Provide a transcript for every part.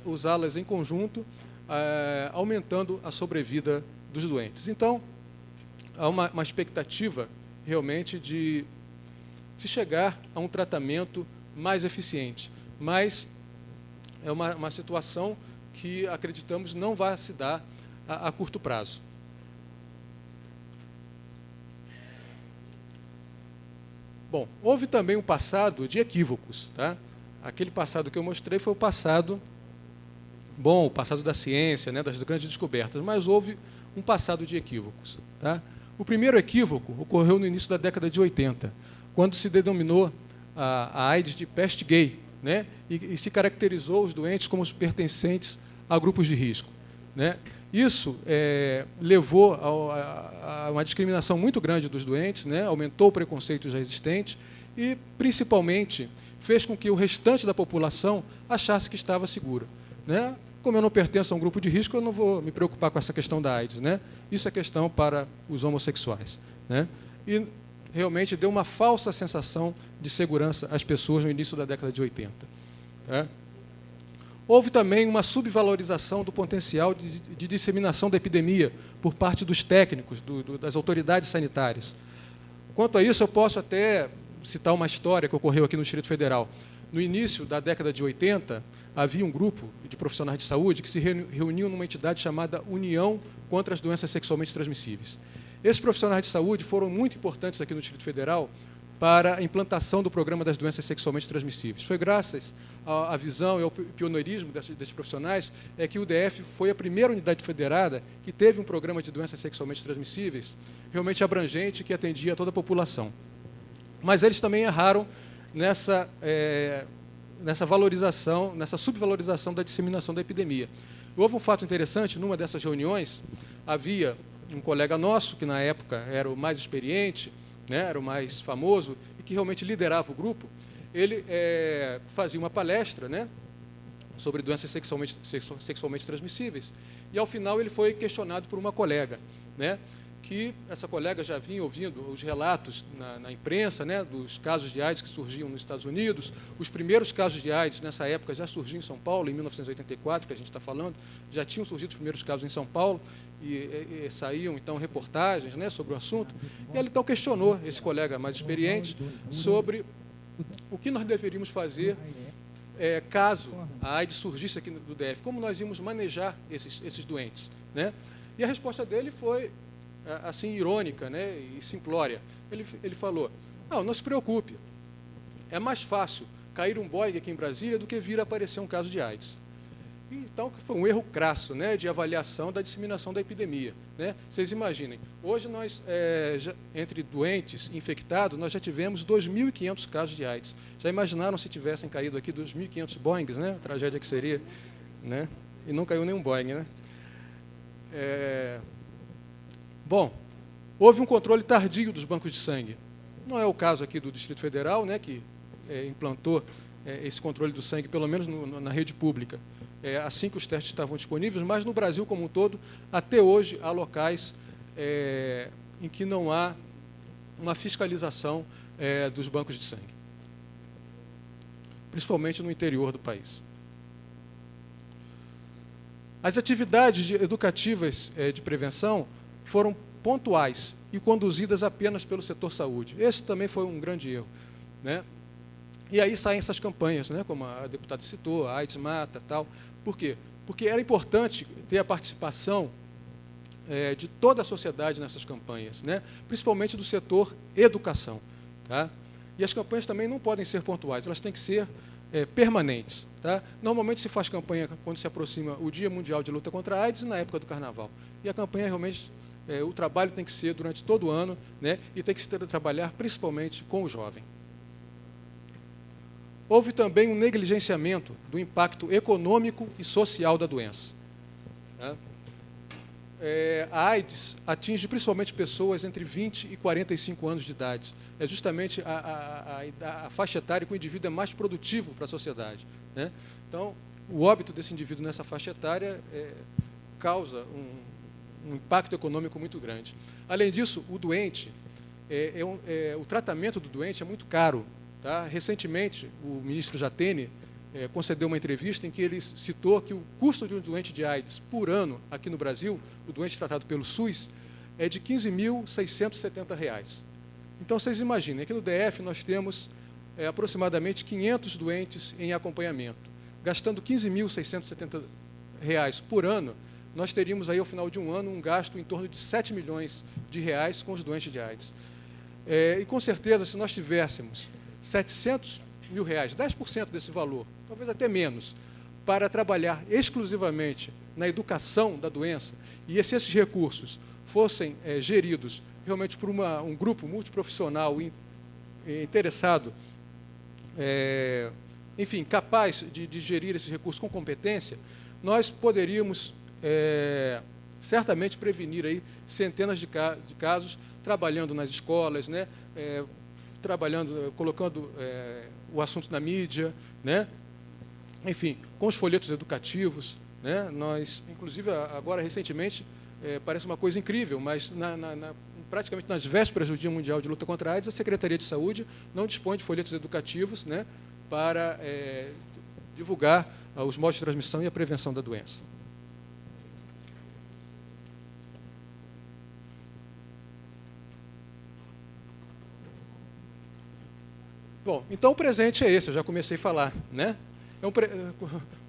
usá-las em conjunto, aumentando a sobrevida dos doentes. Então, há uma expectativa, realmente, de se chegar a um tratamento mais eficiente. Mas é uma situação que acreditamos não vai se dar a curto prazo. Bom, houve também um passado de equívocos. Tá? Aquele passado que eu mostrei foi o passado bom, o passado da ciência, né, das grandes descobertas, mas houve um passado de equívocos. Tá? O primeiro equívoco ocorreu no início da década de 80, quando se denominou a AIDS de peste gay, né, e se caracterizou os doentes como os pertencentes a grupos de risco. Né? Isso levou a uma discriminação muito grande dos doentes, né? Aumentou o preconceito já existente e, principalmente, fez com que o restante da população achasse que estava seguro. Né? Como eu não pertenço a um grupo de risco, eu não vou me preocupar com essa questão da AIDS. Né? Isso é questão para os homossexuais. Né? E realmente deu uma falsa sensação de segurança às pessoas no início da década de 80. Né? Houve também uma subvalorização do potencial de disseminação da epidemia por parte dos técnicos, das autoridades sanitárias. Quanto a isso, eu posso até citar uma história que ocorreu aqui no Distrito Federal. No início da década de 80, havia um grupo de profissionais de saúde que se reuniam numa entidade chamada União contra as Doenças Sexualmente Transmissíveis. Esses profissionais de saúde foram muito importantes aqui no Distrito Federal para a implantação do programa das doenças sexualmente transmissíveis. Foi graças à visão e ao pioneirismo desses profissionais que o DF foi a primeira unidade federada que teve um programa de doenças sexualmente transmissíveis realmente abrangente, que atendia a toda a população. Mas eles também erraram nessa valorização, nessa subvalorização da disseminação da epidemia. Houve um fato interessante, numa dessas reuniões, havia um colega nosso, que na época era o mais experiente, né, era o mais famoso, e que realmente liderava o grupo. Ele fazia uma palestra, né, sobre doenças sexualmente transmissíveis, e, ao final, ele foi questionado por uma colega, né, que essa colega já vinha ouvindo os relatos na imprensa, né, dos casos de AIDS que surgiam nos Estados Unidos. Os primeiros casos de AIDS, nessa época, já surgiam em São Paulo, em 1984, que a gente está falando, já tinham surgido os primeiros casos em São Paulo, e saíam, então, reportagens, né, sobre o assunto. E ele, então, questionou esse colega mais experiente sobre o que nós deveríamos fazer caso a AIDS surgisse aqui no DF, como nós íamos manejar esses doentes. Né? E a resposta dele foi assim, irônica, né, e simplória. Ele falou, não se preocupe, é mais fácil cair um Boeing aqui em Brasília do que vir a aparecer um caso de AIDS. Então, foi um erro crasso, né, de avaliação da disseminação da epidemia. Né? Vocês imaginem, hoje nós, entre doentes infectados, nós já tivemos 2.500 casos de AIDS. Já imaginaram se tivessem caído aqui 2.500 Boeings, né? A tragédia que seria, né? E não caiu nenhum Boeing, né? Bom, houve um controle tardio dos bancos de sangue. Não é o caso aqui do Distrito Federal, né, que implantou esse controle do sangue, pelo menos na rede pública, assim que os testes estavam disponíveis, mas no Brasil como um todo, até hoje, há locais em que não há uma fiscalização dos bancos de sangue, principalmente no interior do país. As atividades educativas de prevenção foram pontuais e conduzidas apenas pelo setor saúde. Esse também foi um grande erro. Né? E aí saem essas campanhas, né, como a deputada citou, a AIDS mata, tal. Por quê? Porque era importante ter a participação de toda a sociedade nessas campanhas, né, principalmente do setor educação. Tá? E as campanhas também não podem ser pontuais, elas têm que ser permanentes. Tá? Normalmente se faz campanha quando se aproxima o Dia Mundial de Luta contra a AIDS e na época do Carnaval. E a campanha realmente... o trabalho tem que ser durante todo o ano, né, e tem que se trabalhar principalmente com o jovem. Houve também um negligenciamento do impacto econômico e social da doença. Né? A AIDS atinge principalmente pessoas entre 20 e 45 anos de idade. É justamente a faixa etária que o indivíduo é mais produtivo para a sociedade. Né? Então, o óbito desse indivíduo nessa faixa etária causa um impacto econômico muito grande. Além disso, o doente, o tratamento do doente é muito caro. Tá? Recentemente, o ministro Jatene concedeu uma entrevista em que ele citou que o custo de um doente de AIDS por ano aqui no Brasil, o doente tratado pelo SUS, é de R$ 15.670. Então, vocês imaginem, aqui no DF nós temos aproximadamente 500 doentes em acompanhamento. Gastando R$ 15.670 por ano, nós teríamos aí, ao final de um ano, um gasto em torno de R$ 7 milhões com os doentes de AIDS. E, com certeza, se nós tivéssemos R$ 700 mil, 10% desse valor, talvez até menos, para trabalhar exclusivamente na educação da doença, e se esses recursos fossem geridos realmente por um grupo multiprofissional interessado, enfim, capaz de gerir esses recursos com competência, nós poderíamos certamente prevenir aí centenas de casos, trabalhando nas escolas, né, colocando o assunto na mídia, né, enfim, com os folhetos educativos, né, nós, inclusive, agora recentemente, parece uma coisa incrível, mas praticamente nas vésperas do Dia Mundial de Luta contra a AIDS, a Secretaria de Saúde não dispõe de folhetos educativos, né, para divulgar os modos de transmissão e a prevenção da doença. Bom, então o presente é esse, eu já comecei a falar, né?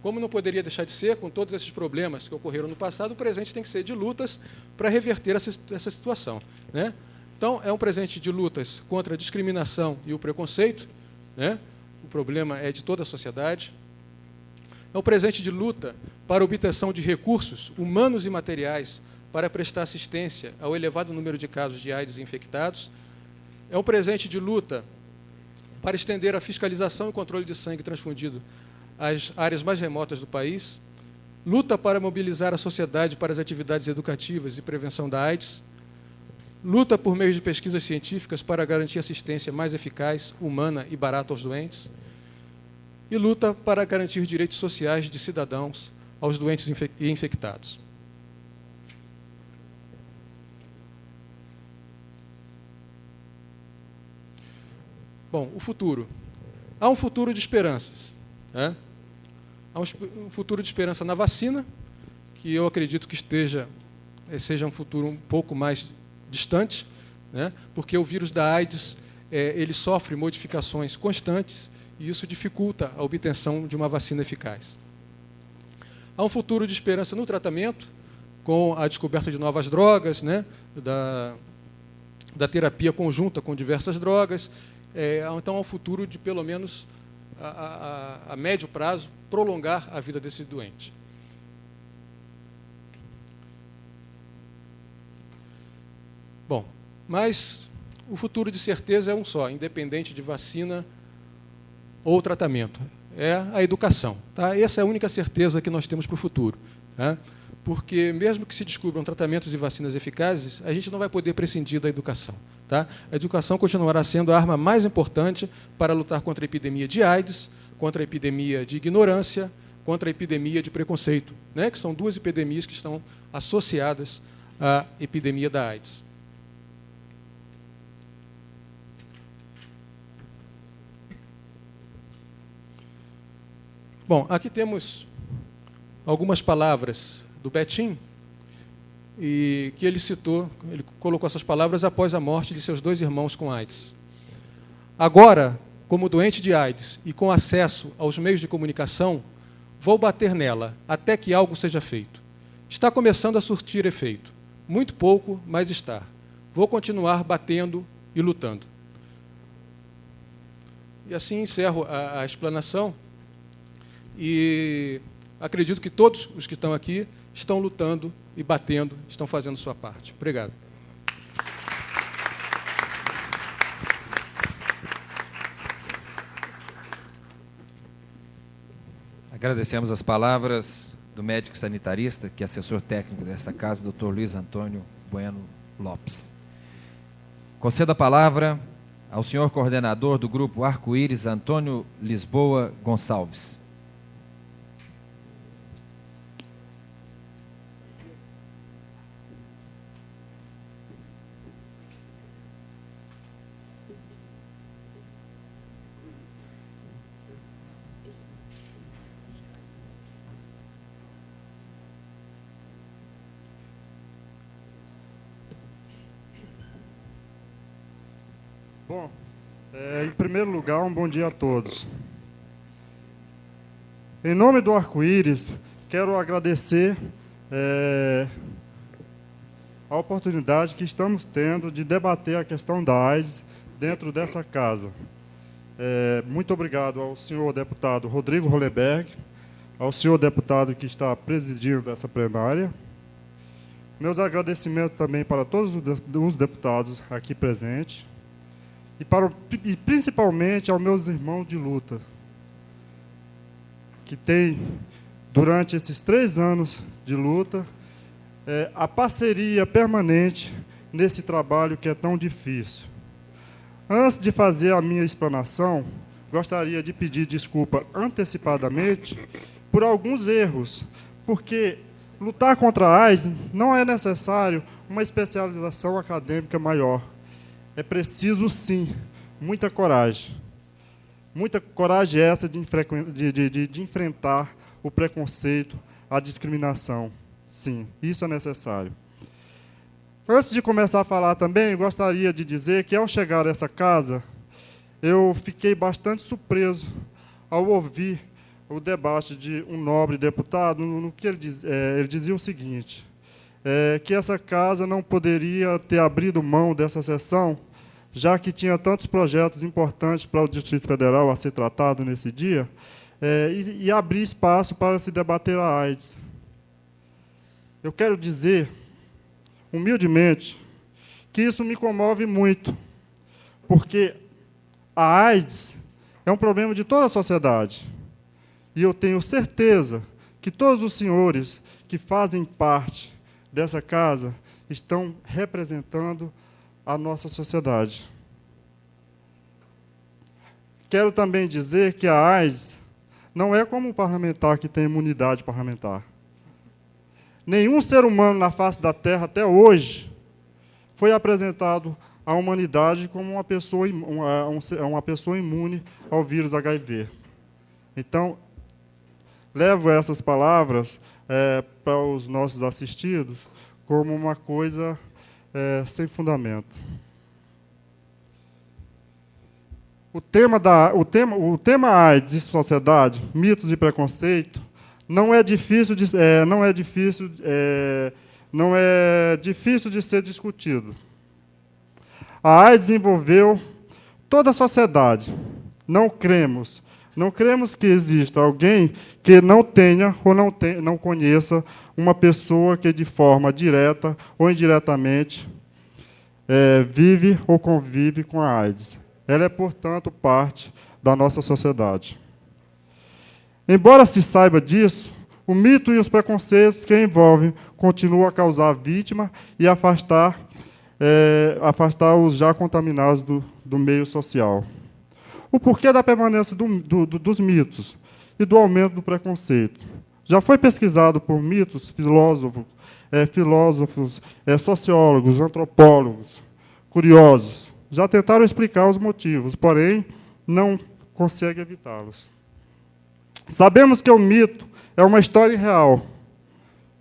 Como não poderia deixar de ser, com todos esses problemas que ocorreram no passado, o presente tem que ser de lutas para reverter essa situação, né? Então, é um presente de lutas contra a discriminação e o preconceito, né? O problema é de toda a sociedade. É um presente de luta para a obtenção de recursos humanos e materiais para prestar assistência ao elevado número de casos de AIDS infectados. É um presente de luta para estender a fiscalização e controle de sangue transfundido às áreas mais remotas do país, luta para mobilizar a sociedade para as atividades educativas e prevenção da AIDS, luta por meio de pesquisas científicas para garantir assistência mais eficaz, humana e barata aos doentes, e luta para garantir direitos sociais de cidadãos aos doentes e infectados. Bom, o futuro. Há um futuro de esperanças, né? Há um futuro de esperança na vacina, que eu acredito que seja um futuro um pouco mais distante, né? Porque o vírus da AIDS ele sofre modificações constantes e isso dificulta a obtenção de uma vacina eficaz. Há um futuro de esperança no tratamento, com a descoberta de novas drogas, né? da terapia conjunta com diversas drogas. Então, há um futuro de, pelo menos, a médio prazo, prolongar a vida desse doente. Bom, mas o futuro de certeza é um só, independente de vacina ou tratamento. É a educação. Tá? Essa é a única certeza que nós temos para o futuro. Tá? Porque, mesmo que se descubram tratamentos e vacinas eficazes, a gente não vai poder prescindir da educação. Tá? A educação continuará sendo a arma mais importante para lutar contra a epidemia de AIDS, contra a epidemia de ignorância, contra a epidemia de preconceito, né? Que são duas epidemias que estão associadas à epidemia da AIDS. Bom, aqui temos algumas palavras do Betim, e que ele citou, ele colocou essas palavras após a morte de seus 2 irmãos com AIDS. Agora, como doente de AIDS e com acesso aos meios de comunicação, vou bater nela até que algo seja feito. Está começando a surtir efeito. Muito pouco, mas está. Vou continuar batendo e lutando. E assim encerro a explanação. E acredito que todos os que estão aqui estão lutando e batendo, estão fazendo sua parte. Obrigado. Agradecemos as palavras do médico sanitarista, que é assessor técnico desta casa, Dr. Luiz Antônio Bueno Lopes. Concedo a palavra ao senhor coordenador do Grupo Arco-Íris, Antônio Lisboa Gonçalves. Em primeiro lugar, um bom dia a todos. Em nome do Arco-Íris, quero agradecer a oportunidade que estamos tendo de debater a questão da AIDS dentro dessa casa. Muito obrigado ao senhor deputado Rodrigo Hollenberg, ao senhor deputado que está presidindo essa plenária. Meus agradecimentos também para todos os deputados aqui presentes e principalmente aos meus irmãos de luta, que têm, durante esses 3 anos de luta, a parceria permanente nesse trabalho que é tão difícil. Antes de fazer a minha explanação, gostaria de pedir desculpa antecipadamente por alguns erros, porque lutar contra a AIDS não é necessário uma especialização acadêmica maior. É preciso, sim, muita coragem. Muita coragem essa de enfrentar o preconceito, a discriminação. Sim, isso é necessário. Antes de começar a falar também, gostaria de dizer que, ao chegar a essa casa, eu fiquei bastante surpreso ao ouvir o debate de um nobre deputado, no que ele dizia o seguinte, que essa casa não poderia ter abrido mão dessa sessão, já que tinha tantos projetos importantes para o Distrito Federal a ser tratado nesse dia, e abrir espaço para se debater a AIDS. Eu quero dizer, humildemente, que isso me comove muito, porque a AIDS é um problema de toda a sociedade. E eu tenho certeza que todos os senhores que fazem parte dessa casa estão representando a nossa sociedade. Quero também dizer que a AIDS não é como um parlamentar que tem imunidade parlamentar. Nenhum ser humano na face da Terra, até hoje, foi apresentado à humanidade como uma pessoa imune ao vírus HIV. Então, levo essas palavras para os nossos assistidos como uma coisa sem fundamento. O tema AIDS e sociedade, mitos e preconceito, não é difícil de ser discutido. A AIDS envolveu toda a sociedade. Não cremos que exista alguém que não tenha ou não conheça uma pessoa que, de forma direta ou indiretamente, vive ou convive com a AIDS. Ela é, portanto, parte da nossa sociedade. Embora se saiba disso, o mito e os preconceitos que a envolvem continuam a causar vítima e afastar os já contaminados do meio social. O porquê da permanência dos mitos e do aumento do preconceito já foi pesquisado por mitos, filósofos, sociólogos, antropólogos, curiosos. Já tentaram explicar os motivos, porém, não conseguem evitá-los. Sabemos que o mito é uma história real,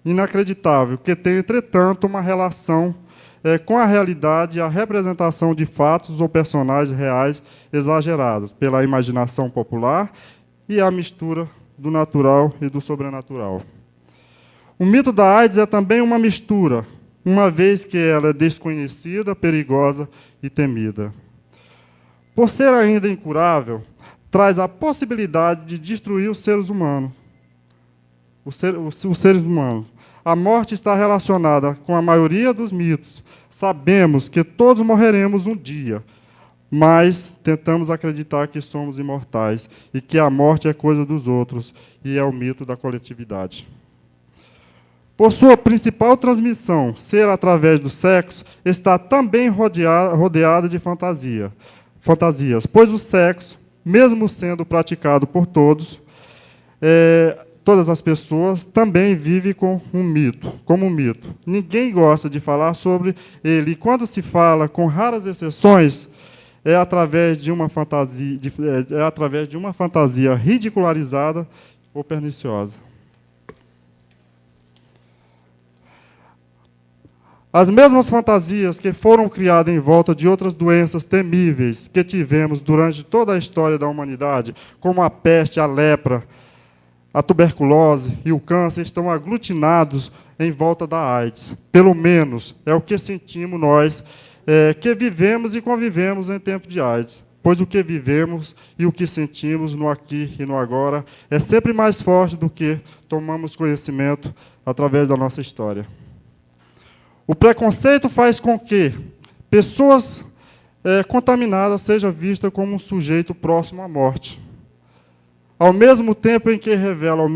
inacreditável, que tem, entretanto, uma relação com a realidade e a representação de fatos ou personagens reais exagerados pela imaginação popular e a mistura do natural e do sobrenatural. O mito da AIDS é também uma mistura, uma vez que ela é desconhecida, perigosa e temida. Por ser ainda incurável, traz a possibilidade de destruir os seres humanos. Os seres humanos. A morte está relacionada com a maioria dos mitos. Sabemos que todos morreremos um dia, mas tentamos acreditar que somos imortais e que a morte é coisa dos outros e é o mito da coletividade. Por sua principal transmissão, ser através do sexo, está também rodeada de fantasias, pois o sexo, mesmo sendo praticado por todas as pessoas, também vive como um mito. Ninguém gosta de falar sobre ele, e quando se fala, com raras exceções, é através de uma fantasia ridicularizada ou perniciosa. As mesmas fantasias que foram criadas em volta de outras doenças temíveis que tivemos durante toda a história da humanidade, como a peste, a lepra, a tuberculose e o câncer, estão aglutinados em volta da AIDS. Pelo menos é o que sentimos nós, que vivemos e convivemos em tempo de AIDS. Pois o que vivemos e o que sentimos no aqui e no agora é sempre mais forte do que tomamos conhecimento através da nossa história. O preconceito faz com que pessoas contaminadas sejam vistas como um sujeito próximo à morte, ao mesmo tempo em que revela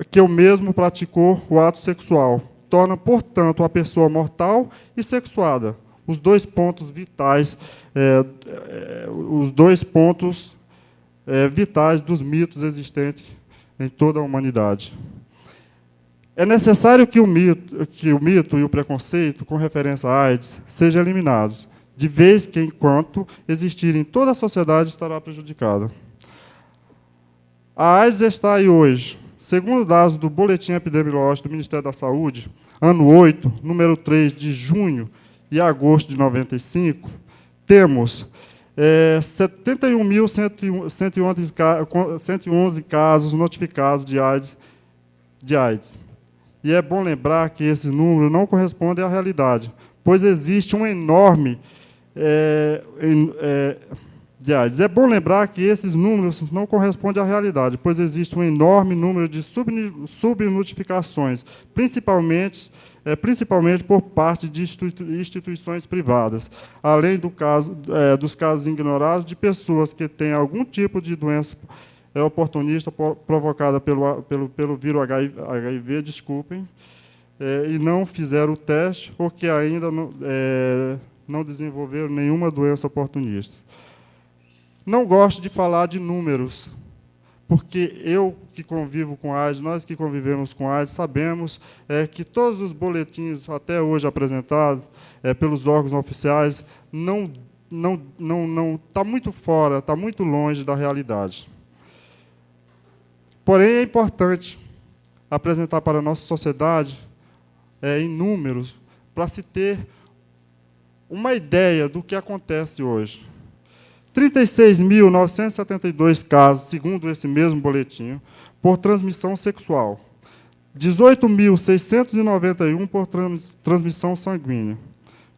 que o mesmo praticou o ato sexual, torna, portanto, a pessoa mortal e sexuada, os dois pontos vitais, vitais dos mitos existentes em toda a humanidade. É necessário que o mito e o preconceito com referência à AIDS sejam eliminados, de vez que, enquanto existirem, toda a sociedade estará prejudicada. A AIDS está aí hoje. Segundo dados do Boletim Epidemiológico do Ministério da Saúde, ano 8, número 3, de junho e agosto de 95, temos 71.111 casos notificados de AIDS. E é bom lembrar que esse número não corresponde à realidade, pois existe um enorme de AIDS. É bom lembrar que esses números não correspondem à realidade, pois existe um enorme número de subnotificações, principalmente por parte de instituições privadas, além dos casos ignorados de pessoas que têm algum tipo de doença oportunista provocada pelo vírus HIV, desculpem, e não fizeram o teste ou que ainda não desenvolveram nenhuma doença oportunista. Não gosto de falar de números, porque eu que convivo com AIDS, nós que convivemos com AIDS, sabemos que todos os boletins até hoje apresentados pelos órgãos oficiais não está muito fora, está muito longe da realidade. Porém, é importante apresentar para a nossa sociedade em números, para se ter uma ideia do que acontece hoje. 36.972 casos, segundo esse mesmo boletim, por transmissão sexual. 18.691 por transmissão sanguínea.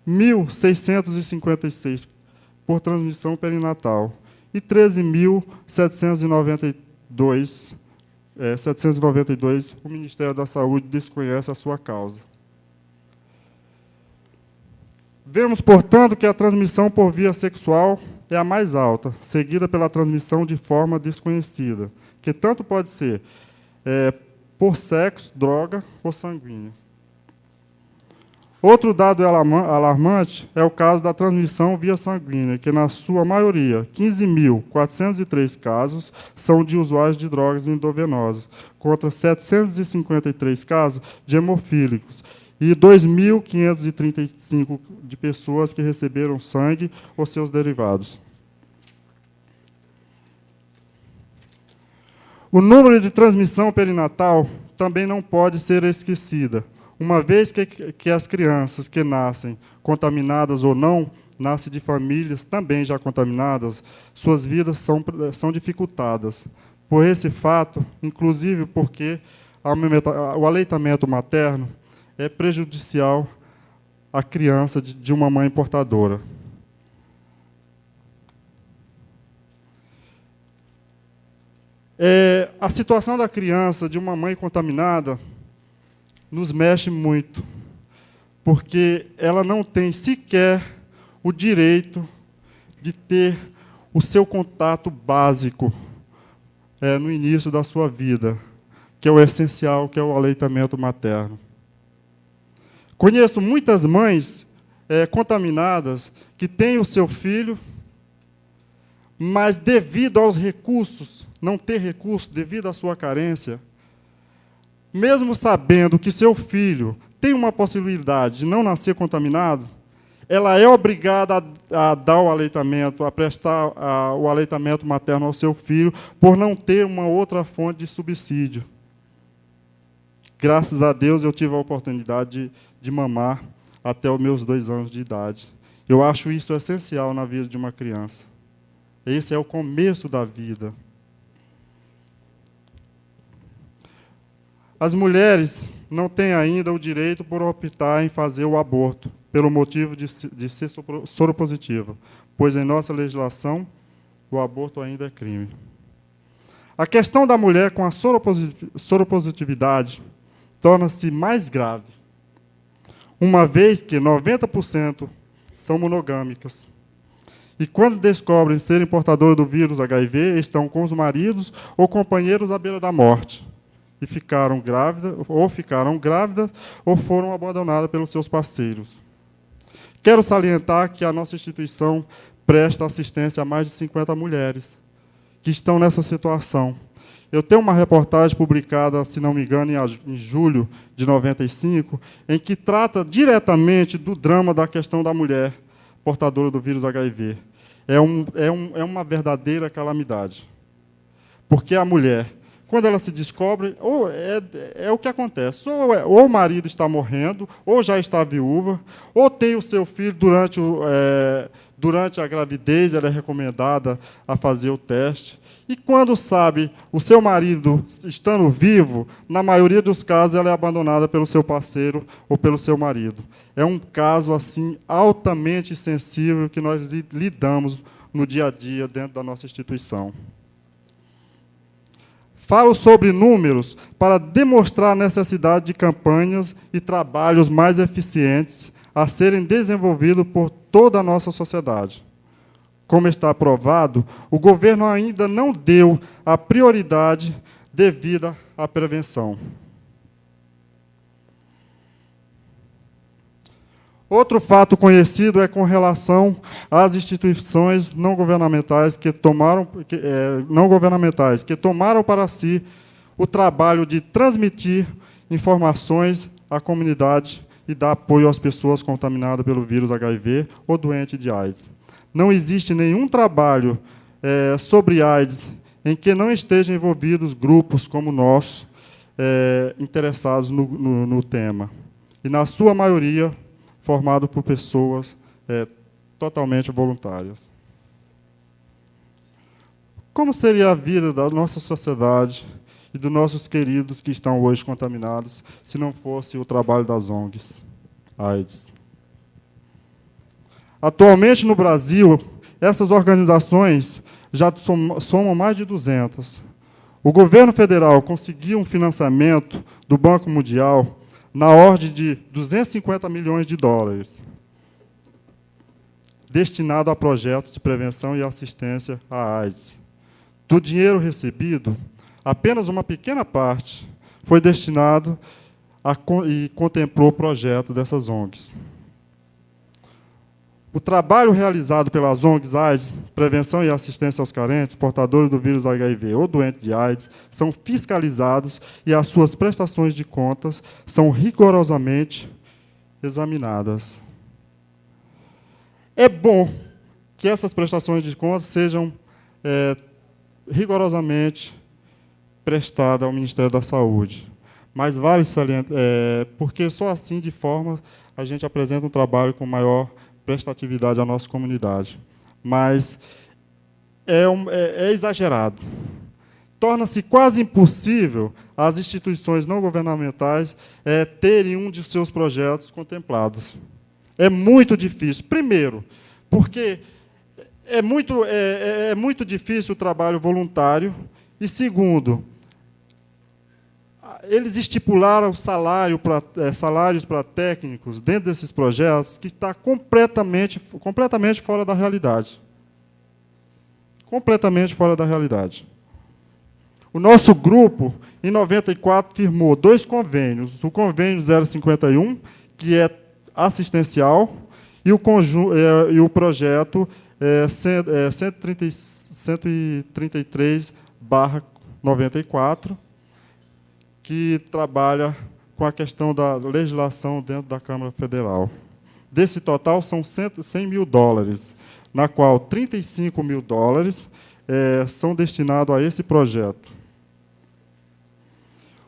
1.656 por transmissão perinatal. E 13.792 o Ministério da Saúde desconhece a sua causa. Vemos, portanto, que a transmissão por via sexual é a mais alta, seguida pela transmissão de forma desconhecida, que tanto pode ser por sexo, droga ou sanguínea. Outro dado alarmante é o caso da transmissão via sanguínea, que, na sua maioria, 15.403 casos, são de usuários de drogas endovenosas, contra 753 casos de hemofílicos, e 2.535 de pessoas que receberam sangue ou seus derivados. O número de transmissão perinatal também não pode ser esquecida, uma vez que as crianças que nascem contaminadas ou não, nascem de famílias também já contaminadas, suas vidas são dificultadas. Por esse fato, inclusive porque o aleitamento materno é prejudicial à criança de uma mãe portadora. A situação da criança de uma mãe contaminada nos mexe muito, porque ela não tem sequer o direito de ter o seu contato básico no início da sua vida, que é o essencial, que é o aleitamento materno. Conheço muitas mães contaminadas que têm o seu filho, mas devido aos recursos, não ter recursos, devido à sua carência, mesmo sabendo que seu filho tem uma possibilidade de não nascer contaminado, ela é obrigada a dar o aleitamento, a prestar o aleitamento materno ao seu filho, por não ter uma outra fonte de subsídio. Graças a Deus, eu tive a oportunidade de mamar até os meus 2 anos de idade. Eu acho isso essencial na vida de uma criança. Esse é o começo da vida. As mulheres não têm ainda o direito por optar em fazer o aborto, pelo motivo de ser soropositiva, pois em nossa legislação o aborto ainda é crime. A questão da mulher com a soropositividade torna-se mais grave, uma vez que 90% são monogâmicas. E quando descobrem serem portadoras do vírus HIV, estão com os maridos ou companheiros à beira da morte. E ficaram grávidas ou foram abandonadas pelos seus parceiros. Quero salientar que a nossa instituição presta assistência a mais de 50 mulheres que estão nessa situação. Eu tenho uma reportagem publicada, se não me engano, em julho de 95, em que trata diretamente do drama da questão da mulher portadora do vírus HIV. É uma verdadeira calamidade. Porque a mulher, quando ela se descobre, é o que acontece. Ou o marido está morrendo, ou já está viúva, ou tem o seu filho durante a gravidez, ela é recomendada a fazer o teste. E quando sabe o seu marido estando vivo, na maioria dos casos ela é abandonada pelo seu parceiro ou pelo seu marido. É um caso assim altamente sensível que nós lidamos no dia a dia dentro da nossa instituição. Falo sobre números para demonstrar a necessidade de campanhas e trabalhos mais eficientes a serem desenvolvidos por toda a nossa sociedade. Como está provado, o governo ainda não deu a prioridade devida à prevenção. Outro fato conhecido é com relação às instituições não governamentais que tomaram para si o trabalho de transmitir informações à comunidade e dar apoio às pessoas contaminadas pelo vírus HIV ou doente de AIDS. Não existe nenhum trabalho sobre AIDS em que não estejam envolvidos grupos como o nosso, interessados no tema. E, na sua maioria, formado por pessoas totalmente voluntárias. Como seria a vida da nossa sociedade e dos nossos queridos que estão hoje contaminados se não fosse o trabalho das ONGs AIDS? Atualmente, no Brasil, essas organizações já somam mais de 200. O governo federal conseguiu um financiamento do Banco Mundial na ordem de 250 milhões de dólares, destinado a projetos de prevenção e assistência à AIDS. Do dinheiro recebido, apenas uma pequena parte foi destinado e contemplou o projeto dessas ONGs. O trabalho realizado pelas ONGs AIDS, prevenção e assistência aos carentes, portadores do vírus HIV ou doentes de AIDS, são fiscalizados e as suas prestações de contas são rigorosamente examinadas. É bom que essas prestações de contas sejam rigorosamente prestadas ao Ministério da Saúde, mas vale salientar, porque só assim, de forma, a gente apresenta um trabalho com maior prestatividade à nossa comunidade. Mas é exagerado. Torna-se quase impossível as instituições não governamentais terem um de seus projetos contemplados. É muito difícil. Primeiro, porque é muito difícil o trabalho voluntário. E, segundo, eles estipularam salários para técnicos dentro desses projetos que está completamente fora da realidade. Completamente fora da realidade. O nosso grupo, em 94, firmou 2 convênios. O convênio 051, que é assistencial, e o projeto 133/94, que trabalha com a questão da legislação dentro da Câmara Federal. Desse total, são 100 mil dólares, na qual 35 mil dólares são destinados a esse projeto.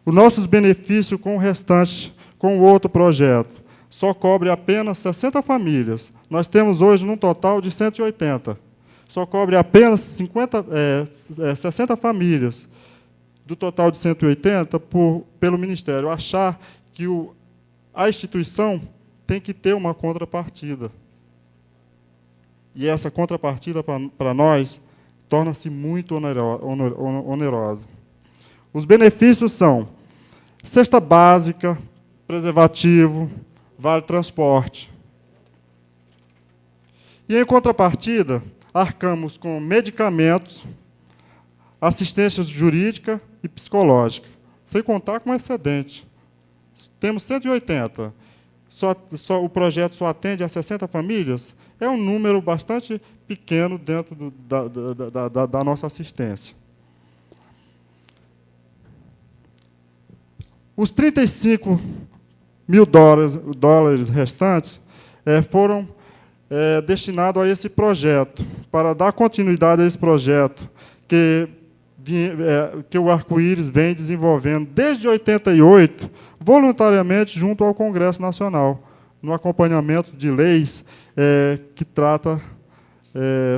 Os nossos benefícios com o restante, com o outro projeto, só cobre apenas 60 famílias. Nós temos hoje um total de 180. Só cobre apenas 60 famílias do total de 180 pelo Ministério. Achar que a instituição tem que ter uma contrapartida. E essa contrapartida, para nós, torna-se muito onerosa. Os benefícios são cesta básica, preservativo, vale transporte. E, em contrapartida, arcamos com medicamentos, assistência jurídica e psicológica, sem contar com excedente. Temos 180. O projeto só atende a 60 famílias. É um número bastante pequeno dentro da nossa assistência. Os 35 mil dólares restantes foram destinados a esse projeto, para dar continuidade a esse projeto que o Arco-Íris vem desenvolvendo desde 88, voluntariamente junto ao Congresso Nacional, no acompanhamento de leis que trata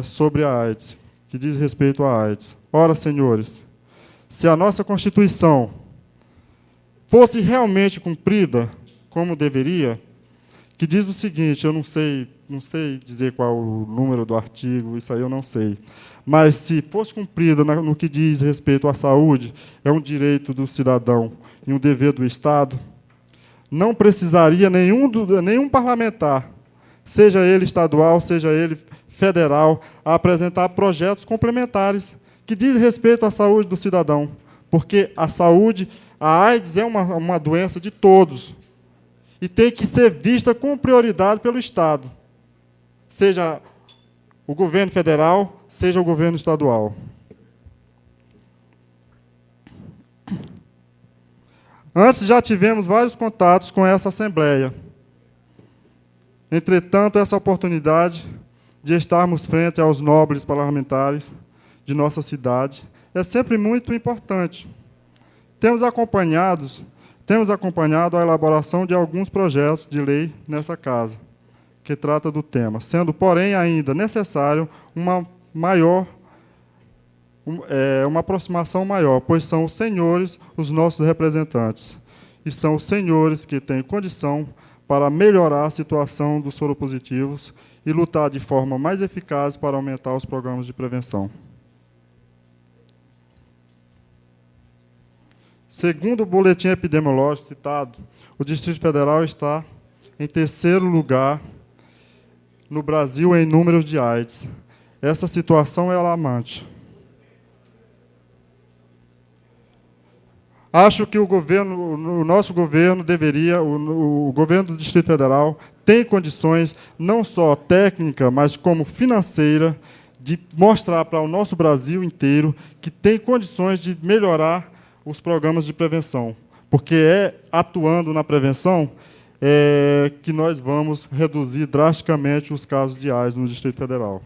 sobre a AIDS, que diz respeito à AIDS. Ora, senhores, se a nossa Constituição fosse realmente cumprida como deveria, que diz o seguinte, eu não sei dizer qual o número do artigo, isso aí eu não sei, mas se fosse cumprida no que diz respeito à saúde, é um direito do cidadão e um dever do Estado, não precisaria nenhum parlamentar, seja ele estadual, seja ele federal, a apresentar projetos complementares que diz respeito à saúde do cidadão, porque a AIDS é uma doença de todos e tem que ser vista com prioridade pelo Estado, seja o governo federal, seja o governo estadual. Antes já tivemos vários contatos com essa Assembleia. Entretanto, essa oportunidade de estarmos frente aos nobres parlamentares de nossa cidade é sempre muito importante. Temos acompanhado a elaboração de alguns projetos de lei nessa casa, que trata do tema, sendo, porém, ainda necessário uma aproximação maior, pois são os senhores os nossos representantes, e são os senhores que têm condição para melhorar a situação dos soropositivos e lutar de forma mais eficaz para aumentar os programas de prevenção. Segundo o boletim epidemiológico citado, o Distrito Federal está em 3º lugar no Brasil em números de AIDS. Essa situação é alarmante. Acho que o nosso governo deveria, o governo do Distrito Federal tem condições, não só técnica, mas como financeira, de mostrar para o nosso Brasil inteiro que tem condições de melhorar os programas de prevenção, porque é atuando na prevenção que nós vamos reduzir drasticamente os casos de AIDS no Distrito Federal.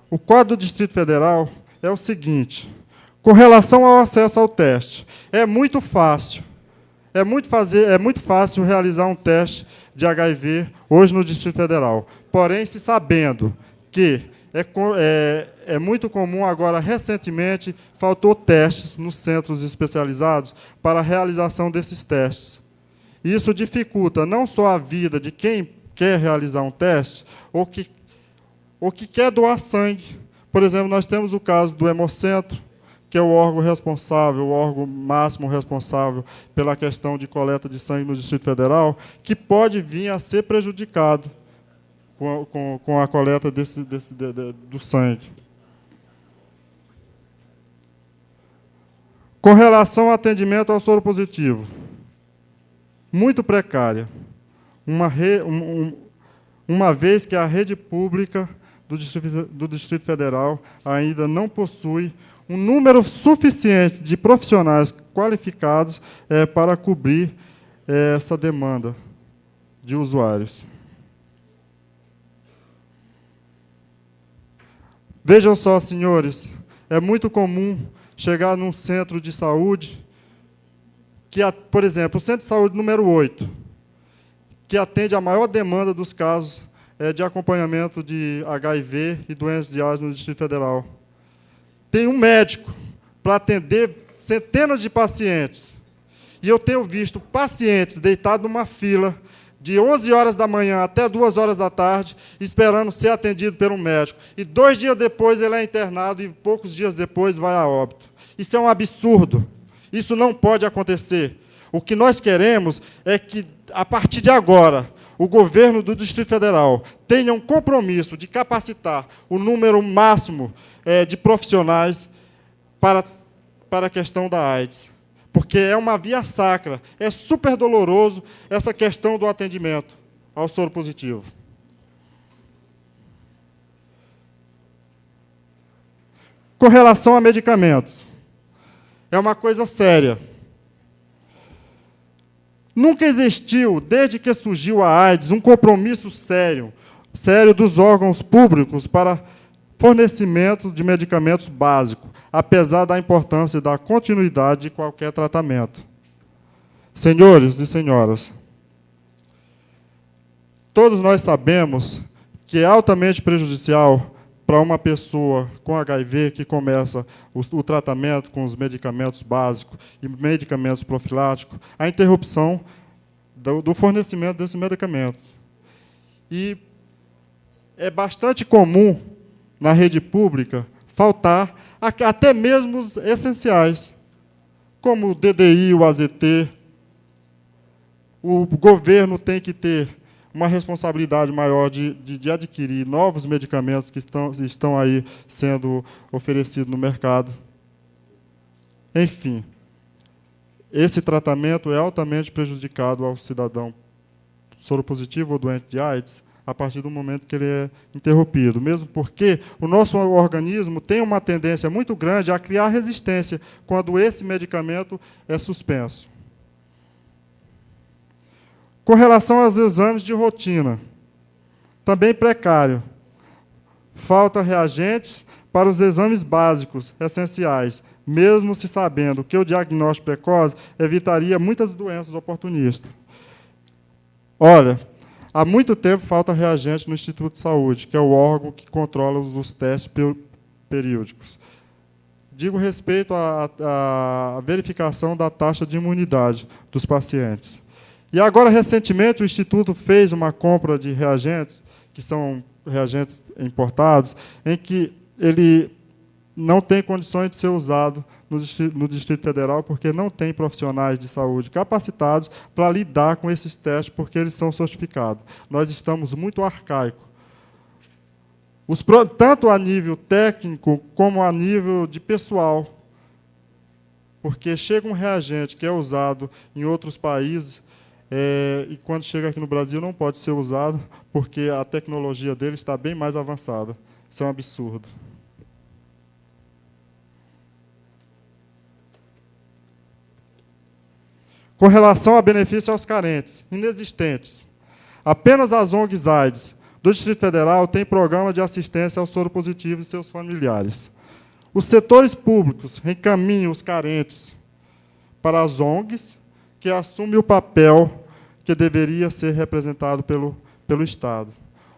O quadro do Distrito Federal é o seguinte: com relação ao acesso ao teste, é muito fácil realizar um teste de HIV hoje no Distrito Federal. Porém, se sabendo que é muito comum agora, recentemente, faltou testes nos centros especializados para a realização desses testes. Isso dificulta não só a vida de quem quer realizar um teste ou que quer doar sangue. Por exemplo, nós temos o caso do Hemocentro, que é o órgão responsável, o órgão máximo responsável pela questão de coleta de sangue no Distrito Federal, que pode vir a ser prejudicado com a coleta do sangue. Com relação ao atendimento ao soro positivo, muito precária, uma vez que a rede pública do Distrito Federal ainda não possui um número suficiente de profissionais qualificados para cobrir essa demanda de usuários. Vejam só, senhores, é muito comum chegar num centro de saúde por exemplo, o Centro de Saúde número 8, que atende a maior demanda dos casos de acompanhamento de HIV e doenças de AIDS no Distrito Federal. Tem um médico para atender centenas de pacientes. E eu tenho visto pacientes deitados numa fila de 11 horas da manhã até 2 horas da tarde, esperando ser atendido por um médico. E 2 dias depois ele é internado e poucos dias depois vai a óbito. Isso é um absurdo. Isso não pode acontecer. O que nós queremos é que, a partir de agora, o governo do Distrito Federal tenha um compromisso de capacitar o número máximo de profissionais para a questão da AIDS. Porque é uma via sacra, é super doloroso essa questão do atendimento ao soro positivo. Com relação a medicamentos, é uma coisa séria. Nunca existiu, desde que surgiu a AIDS, um compromisso sério dos órgãos públicos para fornecimento de medicamentos básicos, apesar da importância da continuidade de qualquer tratamento. Senhores e senhoras, todos nós sabemos que é altamente prejudicial para uma pessoa com HIV que começa o tratamento com os medicamentos básicos e medicamentos profiláticos, a interrupção do fornecimento desses medicamentos. E é bastante comum, na rede pública, faltar até mesmo os essenciais, como o DDI, o AZT. O governo tem que ter uma responsabilidade maior de adquirir novos medicamentos que estão aí sendo oferecidos no mercado. Enfim, esse tratamento é altamente prejudicado ao cidadão soropositivo ou doente de AIDS a partir do momento que ele é interrompido, mesmo porque o nosso organismo tem uma tendência muito grande a criar resistência quando esse medicamento é suspenso. Com relação aos exames de rotina, também precário. Falta reagentes para os exames básicos, essenciais, mesmo se sabendo que o diagnóstico precoce evitaria muitas doenças oportunistas. Olha, há muito tempo falta reagente no Instituto de Saúde, que é o órgão que controla os testes periódicos. Digo respeito à verificação da taxa de imunidade dos pacientes. E agora, recentemente, o Instituto fez uma compra de reagentes, que são reagentes importados, em que ele não tem condições de ser usado no Distrito Federal, porque não tem profissionais de saúde capacitados para lidar com esses testes, porque eles são certificados. Nós estamos muito arcaicos. Tanto a nível técnico, como a nível de pessoal. Porque chega um reagente que é usado em outros países, e quando chega aqui no Brasil não pode ser usado, porque a tecnologia dele está bem mais avançada. Isso é um absurdo. Com relação a benefício aos carentes, inexistentes. Apenas as ONGs AIDS do Distrito Federal têm programa de assistência aos soropositivos e seus familiares. Os setores públicos encaminham os carentes para as ONGs, que assumem o papel que deveria ser representado pelo Estado.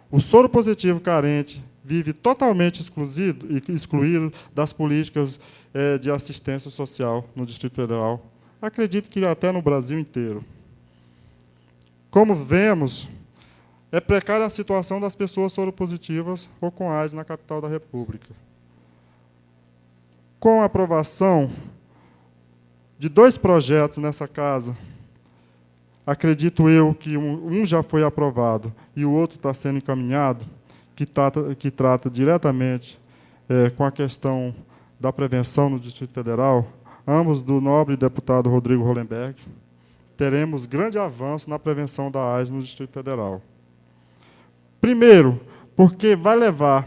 O soropositivo carente vive totalmente excluído das políticas de assistência social no Distrito Federal. Acredito que até no Brasil inteiro. Como vemos, é precária a situação das pessoas soropositivas ou com AIDS na capital da República. Com a aprovação de 2 projetos nessa casa, acredito eu que um já foi aprovado e o outro está sendo encaminhado, que trata diretamente com a questão da prevenção no Distrito Federal, ambos do nobre deputado Rodrigo Hollenberg, teremos grande avanço na prevenção da AIDS no Distrito Federal. Primeiro, porque vai levar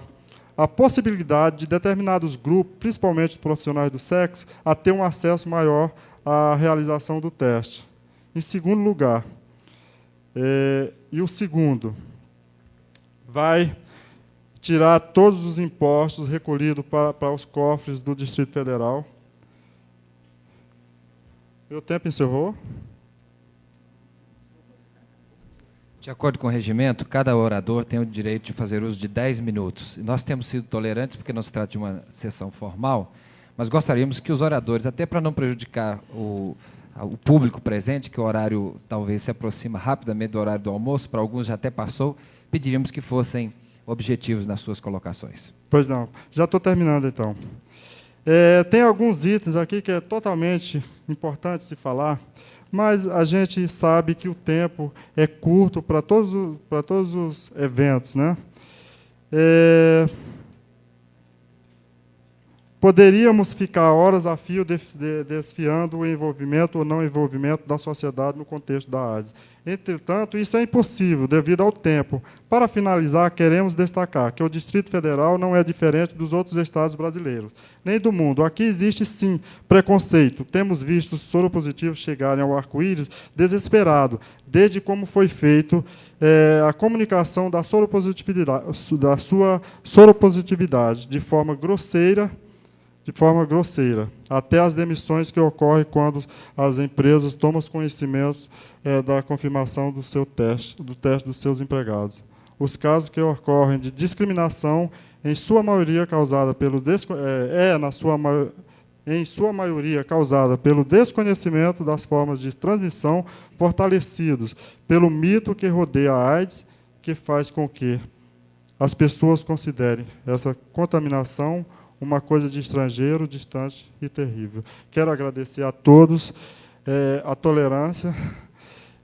a possibilidade de determinados grupos, principalmente os profissionais do sexo, a ter um acesso maior à realização do teste. Em segundo lugar, e o segundo, vai tirar todos os impostos recolhidos para os cofres do Distrito Federal. Meu tempo encerrou. De acordo com o regimento, cada orador tem o direito de fazer uso de 10 minutos. E nós temos sido tolerantes porque não se trata de uma sessão formal, mas gostaríamos que os oradores, até para não prejudicar o público presente, que o horário talvez se aproxima rapidamente do horário do almoço, para alguns já até passou, pediríamos que fossem objetivos nas suas colocações. Pois não. Já estou terminando, então. Tem alguns itens aqui que é totalmente importante se falar, mas a gente sabe que o tempo é curto para todos os eventos, né? Poderíamos ficar horas a fio desfiando o envolvimento ou não envolvimento da sociedade no contexto da AIDS. Entretanto, isso é impossível devido ao tempo. Para finalizar, queremos destacar que o Distrito Federal não é diferente dos outros estados brasileiros, nem do mundo. Aqui existe, sim, preconceito. Temos visto soropositivos chegarem ao arco-íris desesperado, desde como foi feito a comunicação da sua soropositividade de forma grosseira, até as demissões que ocorrem quando as empresas tomam os conhecimentos da confirmação do teste dos seus empregados. Os casos que ocorrem de discriminação, em sua maioria causada pelo desconhecimento das formas de transmissão, fortalecidos pelo mito que rodeia a AIDS, que faz com que as pessoas considerem essa contaminação uma coisa de estrangeiro, distante e terrível. Quero agradecer a todos a tolerância.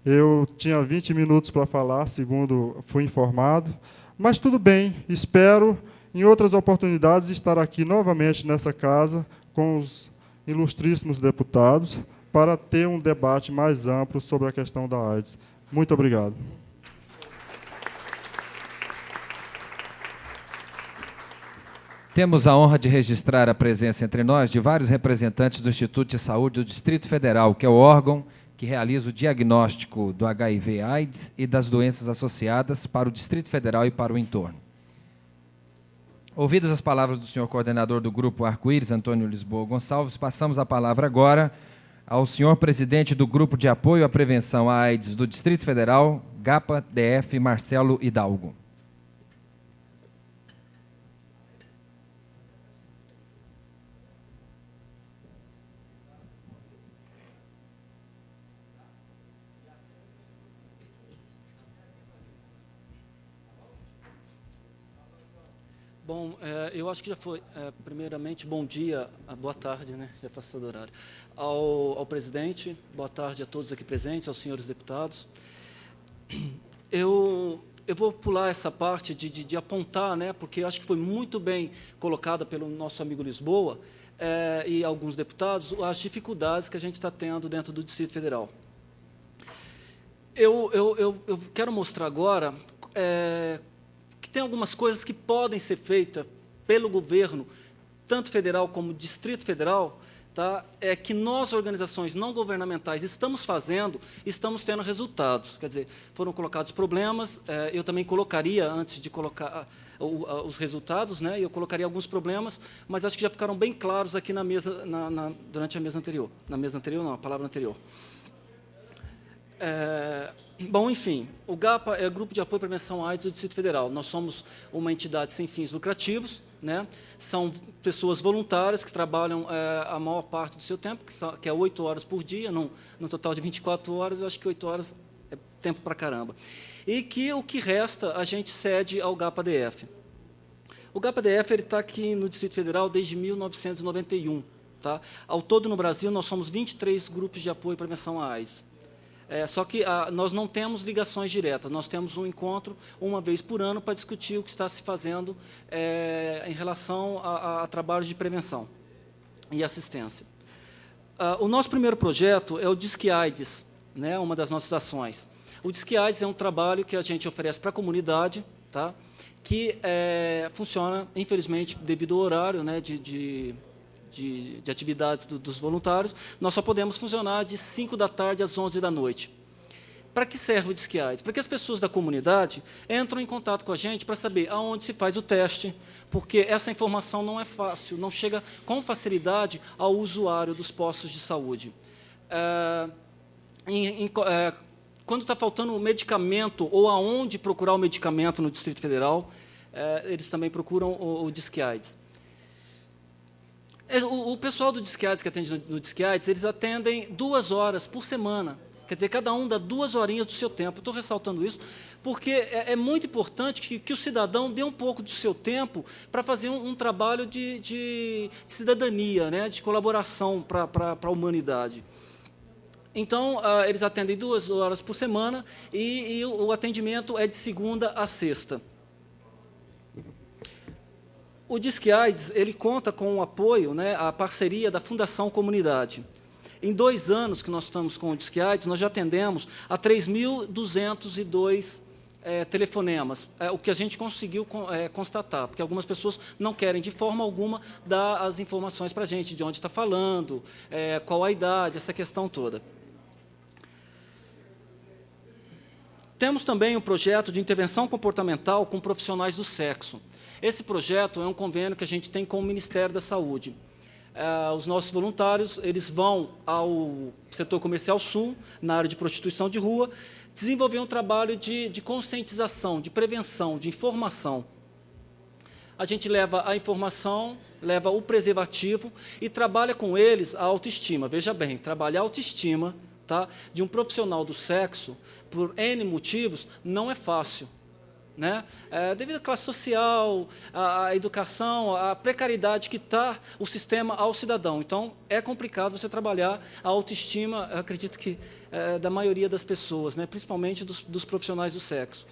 Eu tinha 20 minutos para falar, segundo fui informado, mas tudo bem, espero, em outras oportunidades, estar aqui novamente nessa casa com os ilustríssimos deputados para ter um debate mais amplo sobre a questão da AIDS. Muito obrigado. Temos a honra de registrar a presença entre nós de vários representantes do Instituto de Saúde do Distrito Federal, que é o órgão que realiza o diagnóstico do HIV/AIDS e das doenças associadas para o Distrito Federal e para o entorno. Ouvidas as palavras do senhor coordenador do Grupo Arco-Íris, Antônio Lisboa Gonçalves, passamos a palavra agora ao senhor presidente do Grupo de Apoio à Prevenção à AIDS do Distrito Federal, GAPA-DF, Marcelo Hidalgo. Bom, eu acho que já foi, primeiramente, bom dia, boa tarde, né? Já passou do horário. Ao presidente, boa tarde a todos aqui presentes, aos senhores deputados. Eu vou pular essa parte de apontar, né? Porque eu acho que foi muito bem colocada pelo nosso amigo Lisboa e alguns deputados, as dificuldades que a gente está tendo dentro do Distrito Federal. Eu quero mostrar agora que tem algumas coisas que podem ser feitas pelo governo, tanto federal como Distrito Federal, tá? Que nós, organizações não governamentais, estamos fazendo, estamos tendo resultados. Quer dizer, foram colocados problemas, eu também colocaria, antes de colocar os resultados, né, eu colocaria alguns problemas, mas acho que já ficaram bem claros aqui na mesa, durante a mesa anterior. Na mesa anterior, não, a palavra anterior. Bom, enfim, o GAPA é o Grupo de Apoio à Prevenção à AIDS do Distrito Federal. Nós somos uma entidade sem fins lucrativos, né? São pessoas voluntárias que trabalham a maior parte do seu tempo, que é 8 horas por dia, no total de 24 horas, eu acho que 8 horas é tempo para caramba. E que o que resta a gente cede ao GAPA-DF. O GAPA-DF está aqui no Distrito Federal desde 1991. Tá? Ao todo, no Brasil, nós somos 23 grupos de apoio à prevenção à AIDS. Só que nós não temos ligações diretas, nós temos um encontro uma vez por ano para discutir o que está se fazendo em relação a trabalhos de prevenção e assistência. O nosso primeiro projeto é o Disque AIDS, né, uma das nossas ações. O Disque AIDS é um trabalho que a gente oferece para a comunidade, tá, que funciona, infelizmente, devido ao horário, né, de atividades dos voluntários, nós só podemos funcionar de 5 da tarde às 11 da noite. Para que serve o Disque AIDS? Para que as pessoas da comunidade entram em contato com a gente para saber aonde se faz o teste, porque essa informação não é fácil, não chega com facilidade ao usuário dos postos de saúde. quando está faltando medicamento ou aonde procurar o medicamento no Distrito Federal, eles também procuram o Disque AIDS. O pessoal do Disque AIDS, que atende no Disque AIDS, eles atendem 2 horas por semana. Quer dizer, cada um dá 2 horinhas do seu tempo. Estou ressaltando isso porque é muito importante que o cidadão dê um pouco do seu tempo para fazer um trabalho de cidadania, né, de colaboração para a humanidade. Então, eles atendem 2 horas por semana e o atendimento é de segunda a sexta. O Disque AIDS ele conta com o apoio, né, a parceria da Fundação Comunidade. Em 2 anos que nós estamos com o Disque AIDS, nós já atendemos a 3.202 telefonemas, o que a gente conseguiu constatar, porque algumas pessoas não querem, de forma alguma, dar as informações para a gente, de onde está falando, qual a idade, essa questão toda. Temos também um projeto de intervenção comportamental com profissionais do sexo. Esse projeto é um convênio que a gente tem com o Ministério da Saúde. Os nossos voluntários eles vão ao setor comercial sul, na área de prostituição de rua, desenvolver um trabalho de conscientização, de prevenção, de informação. A gente leva a informação, leva o preservativo e trabalha com eles a autoestima. Veja bem, trabalhar a autoestima, tá, de um profissional do sexo, por N motivos, não é fácil. Né? Devido à classe social, à educação, à precariedade que está o sistema ao cidadão. Então, é complicado você trabalhar a autoestima, acredito que da maioria das pessoas, né? Principalmente dos profissionais do sexo.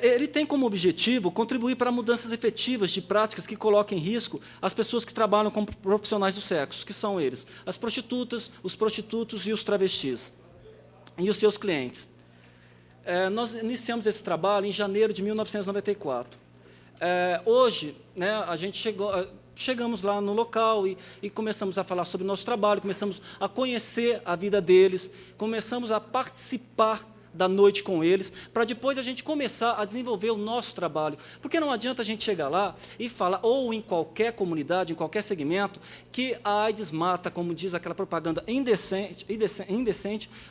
Ele tem como objetivo contribuir para mudanças efetivas de práticas que coloquem em risco as pessoas que trabalham como profissionais do sexo, que são eles, as prostitutas, os prostitutos e os travestis, e os seus clientes. Nós iniciamos esse trabalho em janeiro de 1994. Hoje, né, a gente chegamos lá no local e começamos a falar sobre o nosso trabalho, começamos a conhecer a vida deles, começamos a participar da noite com eles, para depois a gente começar a desenvolver o nosso trabalho. Porque não adianta a gente chegar lá e falar, ou em qualquer comunidade, em qualquer segmento, que a AIDS mata, como diz aquela propaganda indecente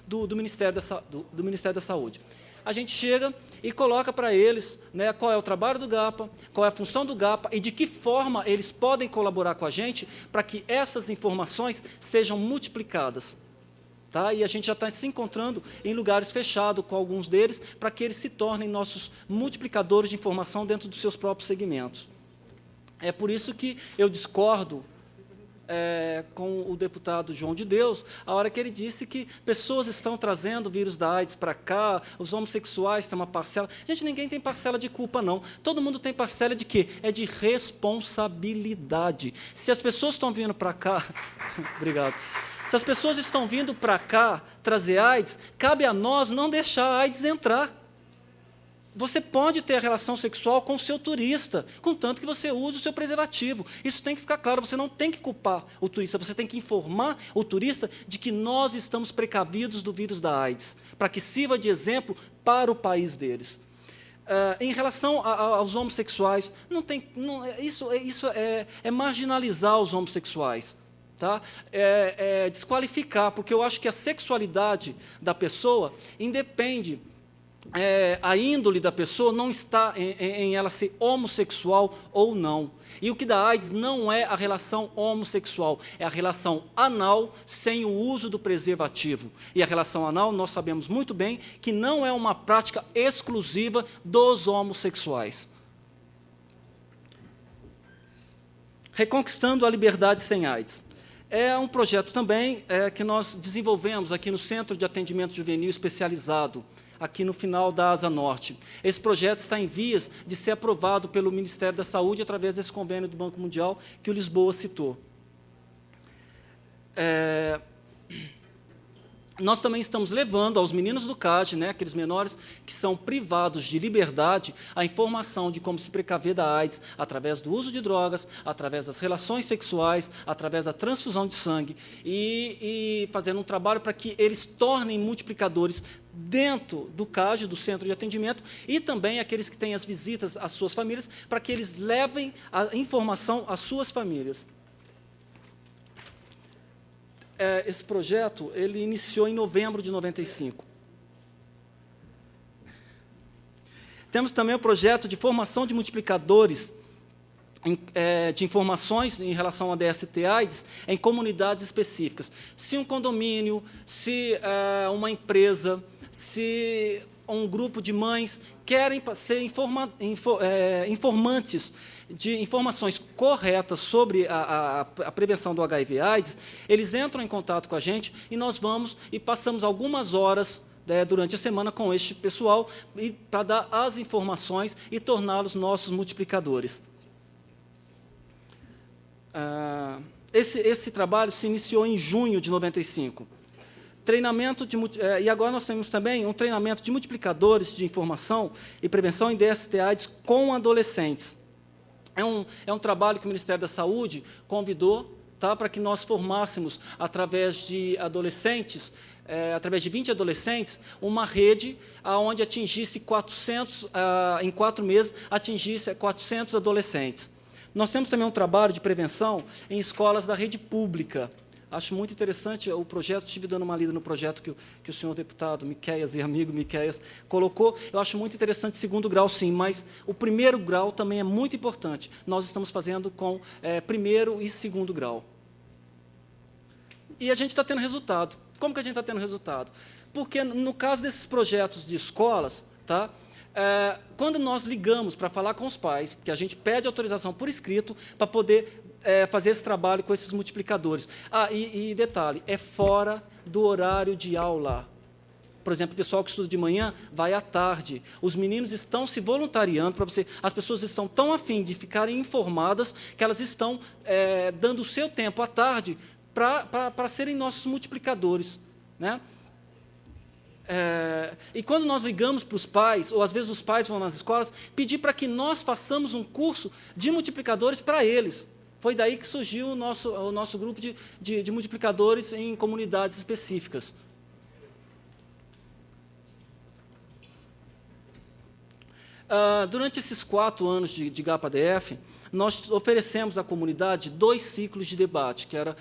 do Ministério da Saúde. A gente chega e coloca para eles, né, qual é o trabalho do GAPA, qual é a função do GAPA e de que forma eles podem colaborar com a gente para que essas informações sejam multiplicadas. Tá? E a gente já está se encontrando em lugares fechados com alguns deles para que eles se tornem nossos multiplicadores de informação dentro dos seus próprios segmentos. É por isso que eu discordo com o deputado João de Deus, a hora que ele disse que pessoas estão trazendo o vírus da AIDS para cá, os homossexuais têm uma parcela. Gente, ninguém tem parcela de culpa, não. Todo mundo tem parcela de quê? É de responsabilidade. Se as pessoas estão vindo para cá... Obrigado. Se as pessoas estão vindo para cá trazer AIDS, cabe a nós não deixar a AIDS entrar. Você pode ter relação sexual com o seu turista, contanto que você use o seu preservativo. Isso tem que ficar claro, você não tem que culpar o turista, você tem que informar o turista de que nós estamos precavidos do vírus da AIDS, para que sirva de exemplo para o país deles. Em relação aos homossexuais, isso é marginalizar os homossexuais. Tá? Desqualificar, porque eu acho que a sexualidade da pessoa independe, a índole da pessoa não está em ela ser homossexual ou não. E o que dá AIDS não é a relação homossexual, é a relação anal sem o uso do preservativo. E a relação anal, nós sabemos muito bem que não é uma prática exclusiva dos homossexuais. Reconquistando a liberdade sem AIDS. É um projeto também que nós desenvolvemos aqui no Centro de Atendimento Juvenil Especializado, aqui no final da Asa Norte. Esse projeto está em vias de ser aprovado pelo Ministério da Saúde através desse convênio do Banco Mundial que o Lisboa citou. Nós também estamos levando aos meninos do CAD, né, aqueles menores que são privados de liberdade, a informação de como se precaver da AIDS através do uso de drogas, através das relações sexuais, através da transfusão de sangue e fazendo um trabalho para que eles tornem multiplicadores dentro do CAD, do Centro de Atendimento, e também aqueles que têm as visitas às suas famílias, para que eles levem a informação às suas famílias. esse projeto ele iniciou em novembro de 95. Temos também o projeto de formação de multiplicadores de informações em relação a DST-AIDS em comunidades específicas. Se um condomínio, se uma empresa, se um grupo de mães querem ser informantes de informações corretas sobre a prevenção do HIV/AIDS, eles entram em contato com a gente e nós vamos e passamos algumas horas durante a semana com este pessoal para dar as informações e torná-los nossos multiplicadores. Esse trabalho se iniciou em junho de 95. E agora nós temos também um treinamento de multiplicadores de informação e prevenção em DST-AIDS com adolescentes. É um trabalho que o Ministério da Saúde convidou para que nós formássemos, através de adolescentes, através de 20 adolescentes, uma rede onde atingisse 400, em 4 meses, atingisse 400 adolescentes. Nós temos também um trabalho de prevenção em escolas da rede pública. Acho muito interessante o projeto, estive dando uma lida no projeto que o senhor deputado Miqueias e amigo Miqueias colocou. Eu acho muito interessante segundo grau, sim, mas o primeiro grau também é muito importante. Nós estamos fazendo com primeiro e segundo grau. E a gente está tendo resultado. Como que a gente está tendo resultado? Porque, no caso desses projetos de escolas, quando nós ligamos para falar com os pais, que a gente pede autorização por escrito para poder fazer esse trabalho com esses multiplicadores. E detalhe, é fora do horário de aula. Por exemplo, o pessoal que estuda de manhã vai à tarde. Os meninos estão se voluntariando para você. As pessoas estão tão afim de ficarem informadas que elas estão dando o seu tempo à tarde para serem nossos multiplicadores, né? E quando nós ligamos para os pais, ou às vezes os pais vão nas escolas, pedir para que nós façamos um curso de multiplicadores para eles. Foi daí que surgiu o nosso grupo de multiplicadores em comunidades específicas. Durante esses 4 anos de GAPA-DF, nós oferecemos à comunidade 2 ciclos de debate, que era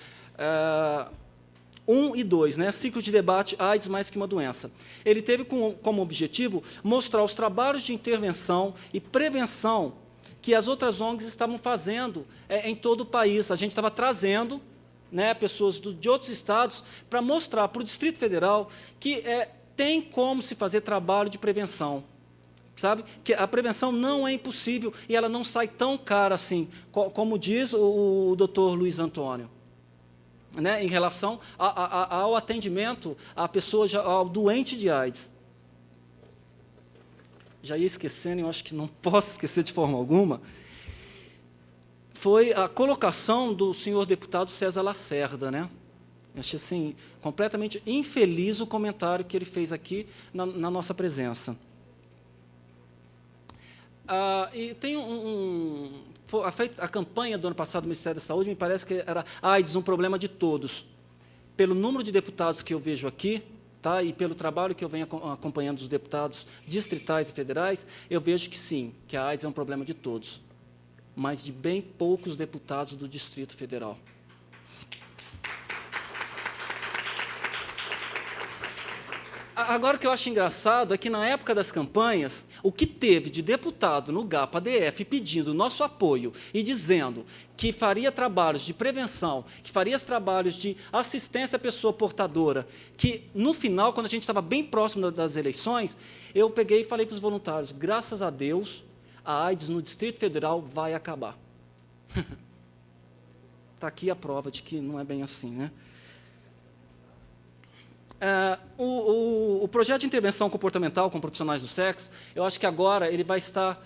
1 e 2, né? Ciclo de debate AIDS mais que uma doença. Ele teve como objetivo mostrar os trabalhos de intervenção e prevenção que as outras ONGs estavam fazendo em todo o país. A gente estava trazendo, né, pessoas de outros estados para mostrar para o Distrito Federal que tem como se fazer trabalho de prevenção. Sabe? Que a prevenção não é impossível e ela não sai tão cara assim, como diz o Dr. Luiz Antônio. Né, em relação ao atendimento à pessoa, ao doente de AIDS. Já ia esquecendo, eu acho que não posso esquecer de forma alguma, foi a colocação do senhor deputado César Lacerda. Né? Eu achei assim, completamente infeliz o comentário que ele fez aqui na nossa presença. E tem a campanha do ano passado do Ministério da Saúde, me parece que era AIDS, um problema de todos. Pelo número de deputados que eu vejo aqui, e pelo trabalho que eu venho acompanhando dos deputados distritais e federais, eu vejo que sim, que a AIDS é um problema de todos, mas de bem poucos deputados do Distrito Federal. Agora, o que eu acho engraçado é que, na época das campanhas, o que teve de deputado no GAPA-DF pedindo nosso apoio e dizendo que faria trabalhos de prevenção, que faria trabalhos de assistência à pessoa portadora, que, no final, quando a gente estava bem próximo das eleições, eu peguei e falei para os voluntários, graças a Deus, a AIDS no Distrito Federal vai acabar. Está aqui a prova de que não é bem assim, né? O projeto de intervenção comportamental com profissionais do sexo, eu acho que agora ele vai estar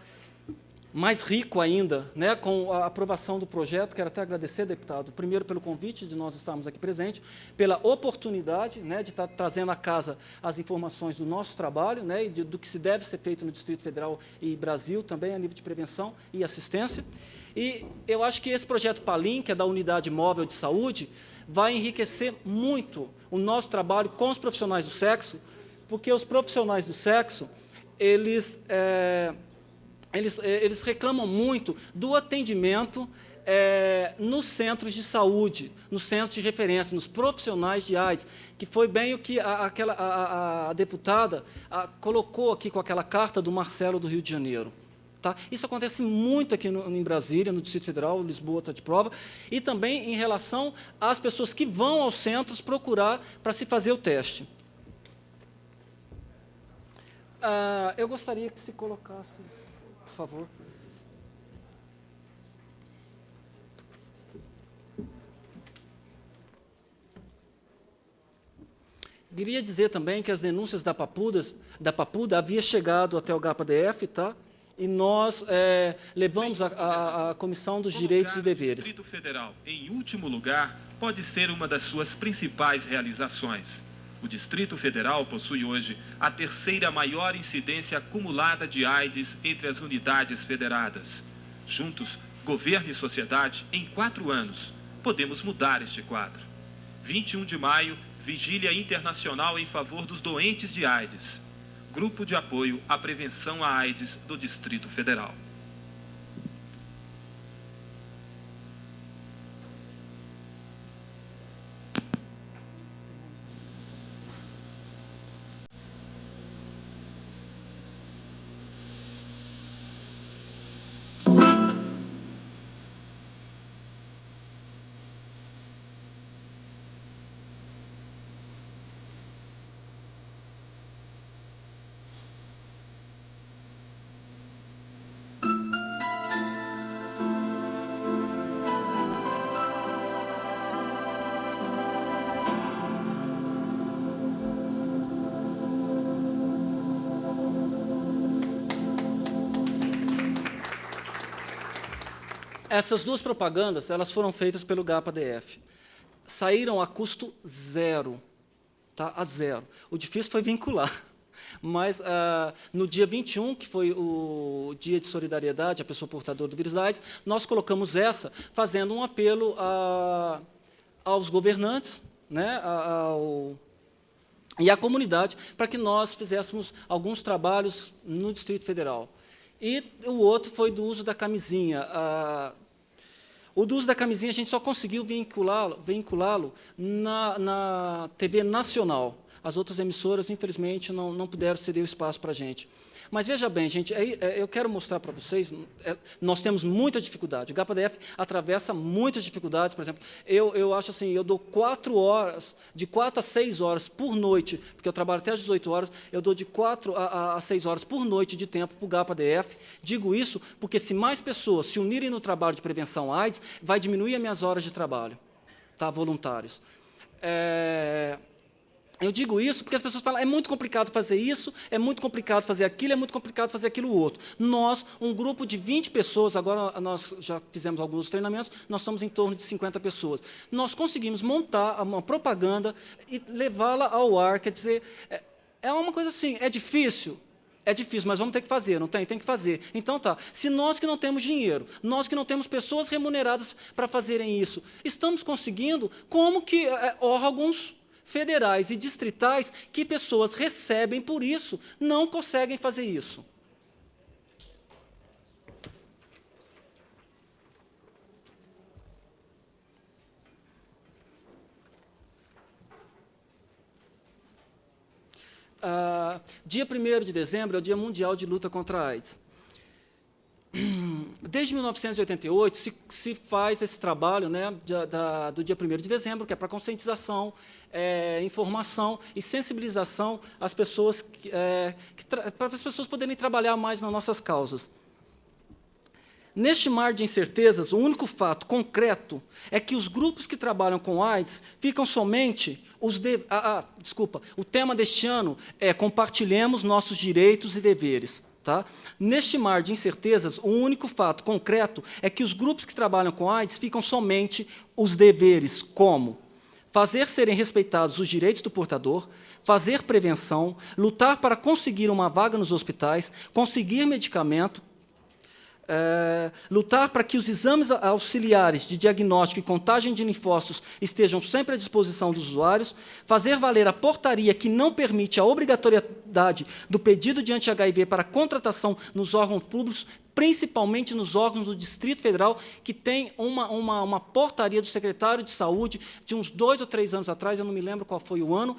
mais rico ainda, né, com a aprovação do projeto. Quero até agradecer, deputado, primeiro pelo convite de nós estarmos aqui presentes, pela oportunidade, né, de estar trazendo à casa as informações do nosso trabalho, né, e do que se deve ser feito no Distrito Federal e Brasil também, a nível de prevenção e assistência. E eu acho que esse projeto PALIM, que é da Unidade Móvel de Saúde, vai enriquecer muito o nosso trabalho com os profissionais do sexo, porque os profissionais do sexo, eles reclamam muito do atendimento nos centros de saúde, nos centros de referência, nos profissionais de AIDS, que foi bem o que a deputada colocou aqui com aquela carta do Marcelo do Rio de Janeiro. Tá? Isso acontece muito aqui em Brasília, no Distrito Federal, Lisboa está de prova, e também em relação às pessoas que vão aos centros procurar para se fazer o teste. Eu gostaria que se colocasse, por favor. Queria dizer também que as denúncias da Papuda havia chegado até o GAPA-DF, tá? E nós levamos à Comissão dos Direitos e Deveres. O Distrito Federal, em último lugar, pode ser uma das suas principais realizações. O Distrito Federal possui hoje a terceira maior incidência acumulada de AIDS entre as unidades federadas. Juntos, governo e sociedade, em 4 anos, podemos mudar este quadro. 21 de maio, Vigília Internacional em favor dos doentes de AIDS. Grupo de apoio à prevenção à AIDS do Distrito Federal. Essas duas propagandas, elas foram feitas pelo GAPA-DF. Saíram a custo zero, tá? A zero. O difícil foi vincular. Mas, no dia 21, que foi o dia de solidariedade à pessoa portadora do vírus da AIDS, nós colocamos essa, fazendo um apelo aos governantes, né, e à comunidade, para que nós fizéssemos alguns trabalhos no Distrito Federal. E o outro foi do uso da camisinha. O do uso da camisinha, a gente só conseguiu vinculá-lo na TV nacional. As outras emissoras, infelizmente, não puderam ceder o espaço para a gente. Mas, veja bem, gente, eu quero mostrar para vocês, nós temos muita dificuldade. O GAPA-DF atravessa muitas dificuldades. Por exemplo, eu acho assim, eu dou 4 horas, de 4 a 6 horas por noite, porque eu trabalho até às 18 horas, eu dou de 4 a 6 horas por noite de tempo para o GAPA-DF. Digo isso porque, se mais pessoas se unirem no trabalho de prevenção à AIDS, vai diminuir as minhas horas de trabalho, tá, voluntários. Eu digo isso porque as pessoas falam, é muito complicado fazer isso, é muito complicado fazer aquilo, é muito complicado fazer aquilo outro. Nós, um grupo de 20 pessoas, agora nós já fizemos alguns treinamentos, nós estamos em torno de 50 pessoas. Nós conseguimos montar uma propaganda e levá-la ao ar, quer dizer, é uma coisa assim, é difícil, mas vamos ter que fazer, não tem? Tem que fazer. Então, tá, se nós que não temos dinheiro, nós que não temos pessoas remuneradas para fazerem isso, estamos conseguindo, como que órgãos federais e distritais que pessoas recebem por isso não conseguem fazer isso. Dia 1º de dezembro é o Dia Mundial de Luta contra a AIDS. Desde 1988 se faz esse trabalho, né, do dia 1º de dezembro, que é para conscientização, informação e sensibilização às pessoas, para as pessoas poderem trabalhar mais nas nossas causas. Neste mar de incertezas, o único fato concreto é que os grupos que trabalham com AIDS ficam somente o tema deste ano é compartilhemos nossos direitos e deveres. Tá? Neste mar de incertezas, o único fato concreto é que os grupos que trabalham com AIDS ficam somente os deveres, como fazer serem respeitados os direitos do portador, fazer prevenção, lutar para conseguir uma vaga nos hospitais, conseguir medicamento, lutar para que os exames auxiliares de diagnóstico e contagem de linfócitos estejam sempre à disposição dos usuários, fazer valer a portaria que não permite a obrigatoriedade do pedido de anti-HIV para contratação nos órgãos principalmente nos órgãos do Distrito Federal, que tem uma portaria do secretário de Saúde, de uns 2 ou 3 anos atrás, eu não me lembro qual foi o ano,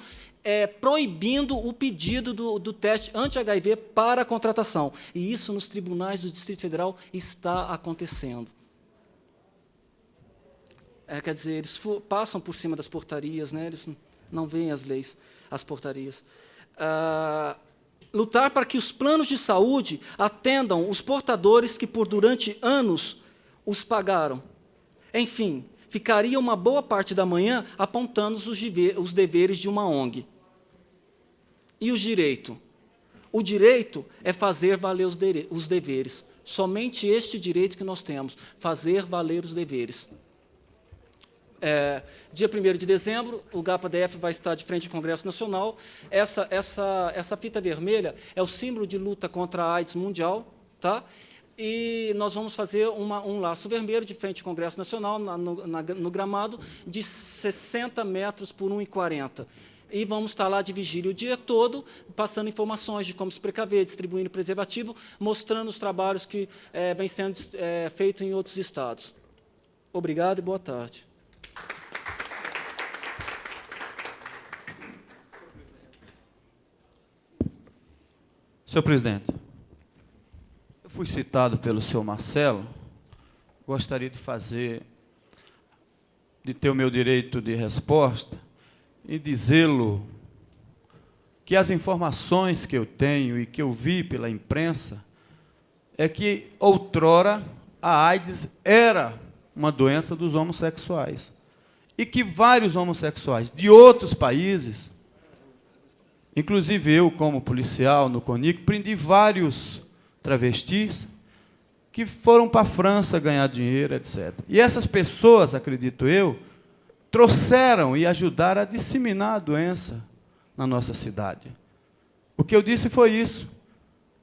proibindo o pedido do teste anti-HIV para a contratação. E isso, nos tribunais do Distrito Federal, está acontecendo. Quer dizer, eles passam por cima das portarias, né? Eles não veem as leis, as portarias. Lutar para que os planos de saúde atendam os portadores que, durante anos, os pagaram. Enfim, ficaria uma boa parte da manhã apontando os deveres de uma ONG. E o direito? O direito é fazer valer os deveres. Somente este direito que nós temos, fazer valer os deveres. Dia 1º de dezembro, o GAPA-DF vai estar de frente ao Congresso Nacional. Essa fita vermelha é o símbolo de luta contra a AIDS mundial, tá? E nós vamos fazer um laço vermelho de frente ao Congresso Nacional, no gramado, de 60 metros por 1,40. E vamos estar lá de vigília o dia todo, passando informações de como se precaver, distribuindo preservativo, mostrando os trabalhos que vêm sendo feitos em outros estados. Obrigado e boa tarde. Senhor presidente, eu fui citado pelo senhor Marcelo, gostaria de ter o meu direito de resposta e dizê-lo que as informações que eu tenho e que eu vi pela imprensa é que, outrora, a AIDS era uma doença dos homossexuais e que vários homossexuais de outros países, inclusive eu, como policial no CONIC, prendi vários travestis que foram para a França ganhar dinheiro, etc. E essas pessoas, acredito eu, trouxeram e ajudaram a disseminar a doença na nossa cidade. O que eu disse foi isso.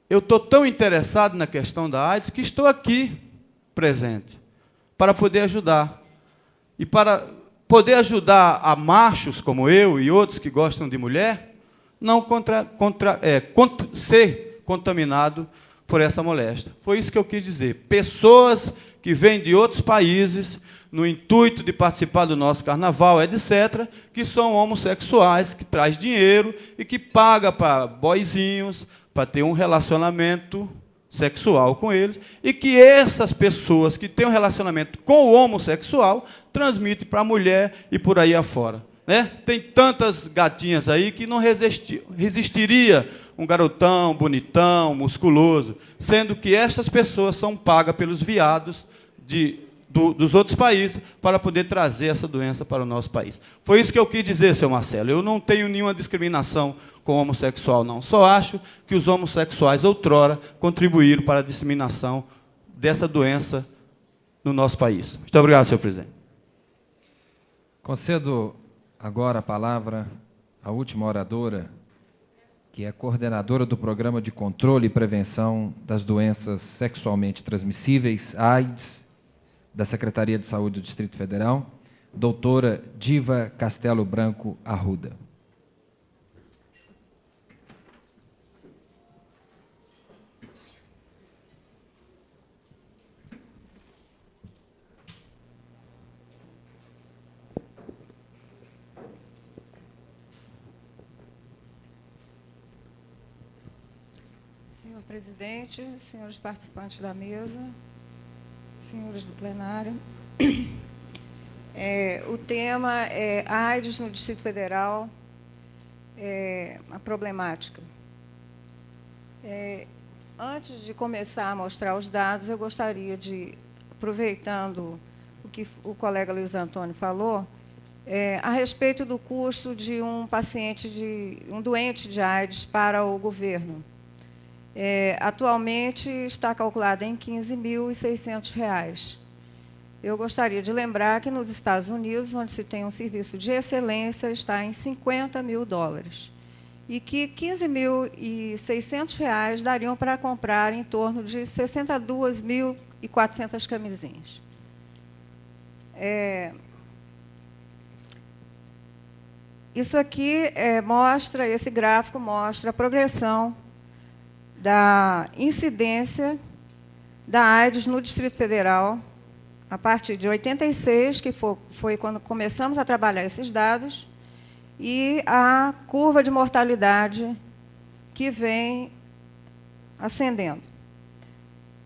Eu estou tão interessado na questão da AIDS que estou aqui presente para poder ajudar. E para poder ajudar a machos como eu e outros que gostam de mulher, não ser contaminado por essa moléstia. Foi isso que eu quis dizer. Pessoas que vêm de outros países, no intuito de participar do nosso carnaval, etc., que são homossexuais, que traz dinheiro e que paga para boizinhos, para ter um relacionamento sexual com eles, e que essas pessoas que têm um relacionamento com o homossexual transmitem para a mulher e por aí afora. Né? Tem tantas gatinhas aí que não resistiria um garotão, bonitão, musculoso, sendo que estas pessoas são pagas pelos viados dos outros países para poder trazer essa doença para o nosso país. Foi isso que eu quis dizer, seu Marcelo. Eu não tenho nenhuma discriminação com o homossexual, não. Só acho que os homossexuais, outrora, contribuíram para a disseminação dessa doença no nosso país. Muito obrigado, senhor presidente. Concedo agora a palavra à última oradora, que é coordenadora do Programa de Controle e Prevenção das Doenças Sexualmente Transmissíveis, AIDS, da Secretaria de Saúde do Distrito Federal, doutora Diva Castelo Branco Arruda. Senhor presidente, senhores participantes da mesa, senhores do plenário, o tema é AIDS no Distrito Federal, a problemática. Antes de começar a mostrar os dados, eu gostaria de, aproveitando o que o colega Luiz Antônio falou, a respeito do custo de um doente de AIDS para o governo. Atualmente está calculado em R$ 15.600. Eu gostaria de lembrar que nos Estados Unidos, onde se tem um serviço de excelência, está em $50 mil. E que R$ 15.600 dariam para comprar em torno de 62.400 camisinhas. Isso aqui esse gráfico mostra a progressão da incidência da AIDS no Distrito Federal, a partir de 86, que foi quando começamos a trabalhar esses dados, e a curva de mortalidade que vem ascendendo.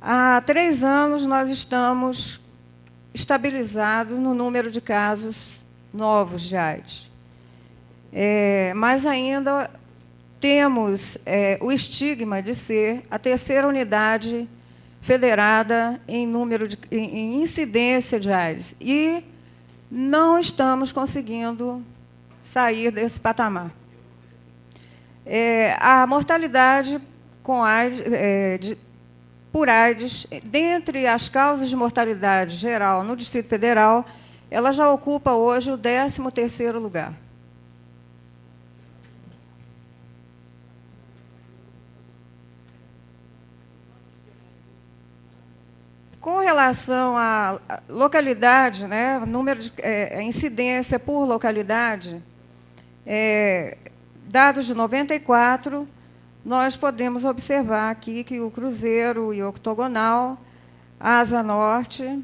Há 3 anos, nós estamos estabilizados no número de casos novos de AIDS. Mas ainda temos o estigma de ser a 3ª unidade federada em em incidência de AIDS. E não estamos conseguindo sair desse patamar. A mortalidade com AIDS, por AIDS, dentre as causas de mortalidade geral no Distrito Federal, ela já ocupa hoje o 13º lugar. Com relação à localidade, né, número de incidência por localidade, dados de 94, nós podemos observar aqui que o Cruzeiro e o Octogonal, a Asa Norte,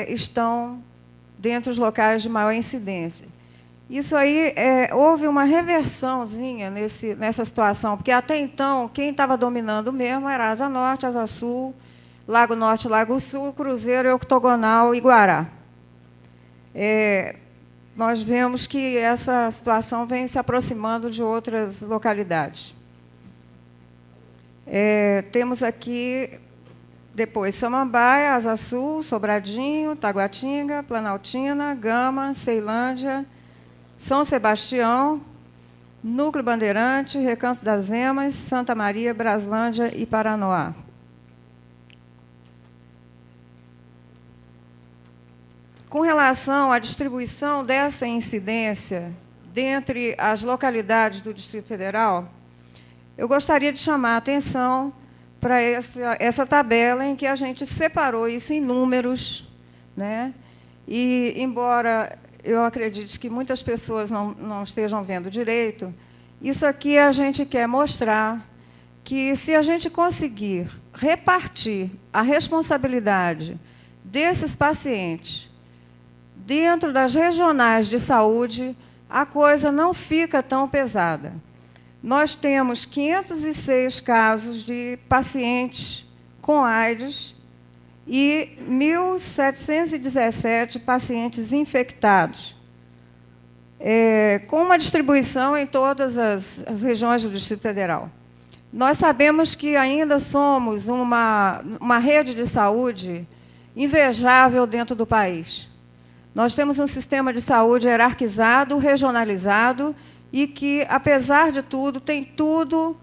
estão dentre os locais de maior incidência. Isso aí, houve uma reversãozinha nessa situação, porque até então, quem estava dominando mesmo era a Asa Norte, Asa Sul, Lago Norte, Lago Sul, Cruzeiro, Octogonal e Guará. Nós vemos que essa situação vem se aproximando de outras localidades. Temos aqui, depois, Samambaia, Asa Sul, Sobradinho, Taguatinga, Planaltina, Gama, Ceilândia, São Sebastião, Núcleo Bandeirante, Recanto das Emas, Santa Maria, Braslândia e Paranoá. Com relação à distribuição dessa incidência dentre as localidades do Distrito Federal, eu gostaria de chamar a atenção para essa tabela em que a gente separou isso em números, né? E, embora eu acredite que muitas pessoas não estejam vendo direito, isso aqui a gente quer mostrar que, se a gente conseguir repartir a responsabilidade desses pacientes dentro das regionais de saúde, a coisa não fica tão pesada. Nós temos 506 casos de pacientes com AIDS e 1.717 pacientes infectados, com uma distribuição em todas as regiões do Distrito Federal. Nós sabemos que ainda somos uma rede de saúde invejável dentro do país. Nós temos um sistema de saúde hierarquizado, regionalizado, e que, apesar de tudo, tem tudo,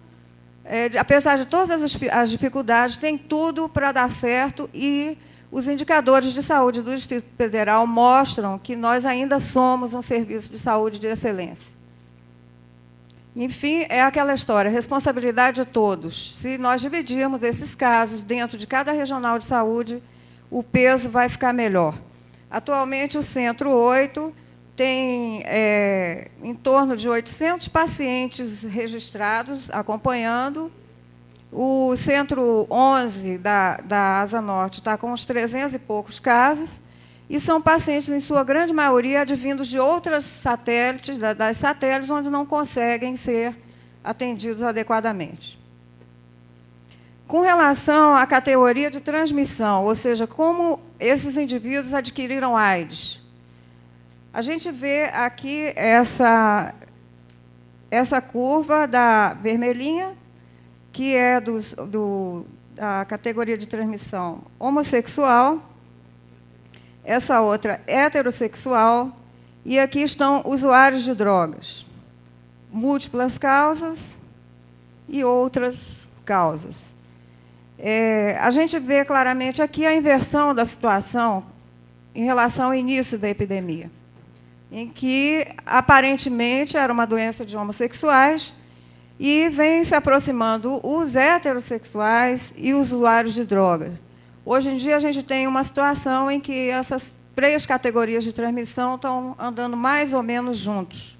apesar de todas as dificuldades, tem tudo para dar certo, e os indicadores de saúde do Distrito Federal mostram que nós ainda somos um serviço de saúde de excelência. Enfim, é aquela história, responsabilidade de todos. Se nós dividirmos esses casos dentro de cada regional de saúde, o peso vai ficar melhor. Atualmente, o Centro 8 tem em torno de 800 pacientes registrados, acompanhando. O Centro 11 da Asa Norte está com uns 300 e poucos casos, e são pacientes, em sua grande maioria, advindos de outras satélites, das satélites, onde não conseguem ser atendidos adequadamente. Com relação à categoria de transmissão, ou seja, como esses indivíduos adquiriram AIDS, a gente vê aqui essa curva da vermelhinha, que é da categoria de transmissão homossexual, essa outra heterossexual, e aqui estão usuários de drogas, múltiplas causas e outras causas. A gente vê claramente aqui a inversão da situação em relação ao início da epidemia, em que, aparentemente, era uma doença de homossexuais, e vem se aproximando os heterossexuais e os usuários de drogas. Hoje em dia, a gente tem uma situação em que essas 3 categorias de transmissão estão andando mais ou menos juntos.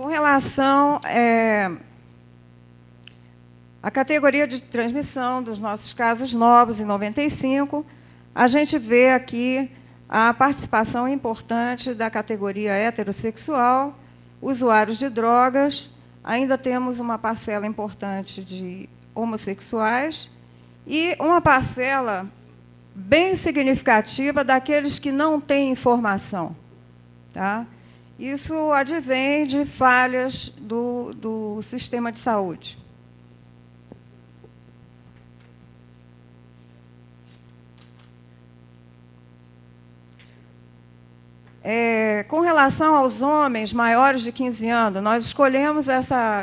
Com relação à categoria de transmissão dos nossos casos novos, em 95, a gente vê aqui a participação importante da categoria heterossexual, usuários de drogas, ainda temos uma parcela importante de homossexuais e uma parcela bem significativa daqueles que não têm informação. Tá? Isso advém de falhas do sistema de saúde. Com relação aos homens maiores de 15 anos, nós escolhemos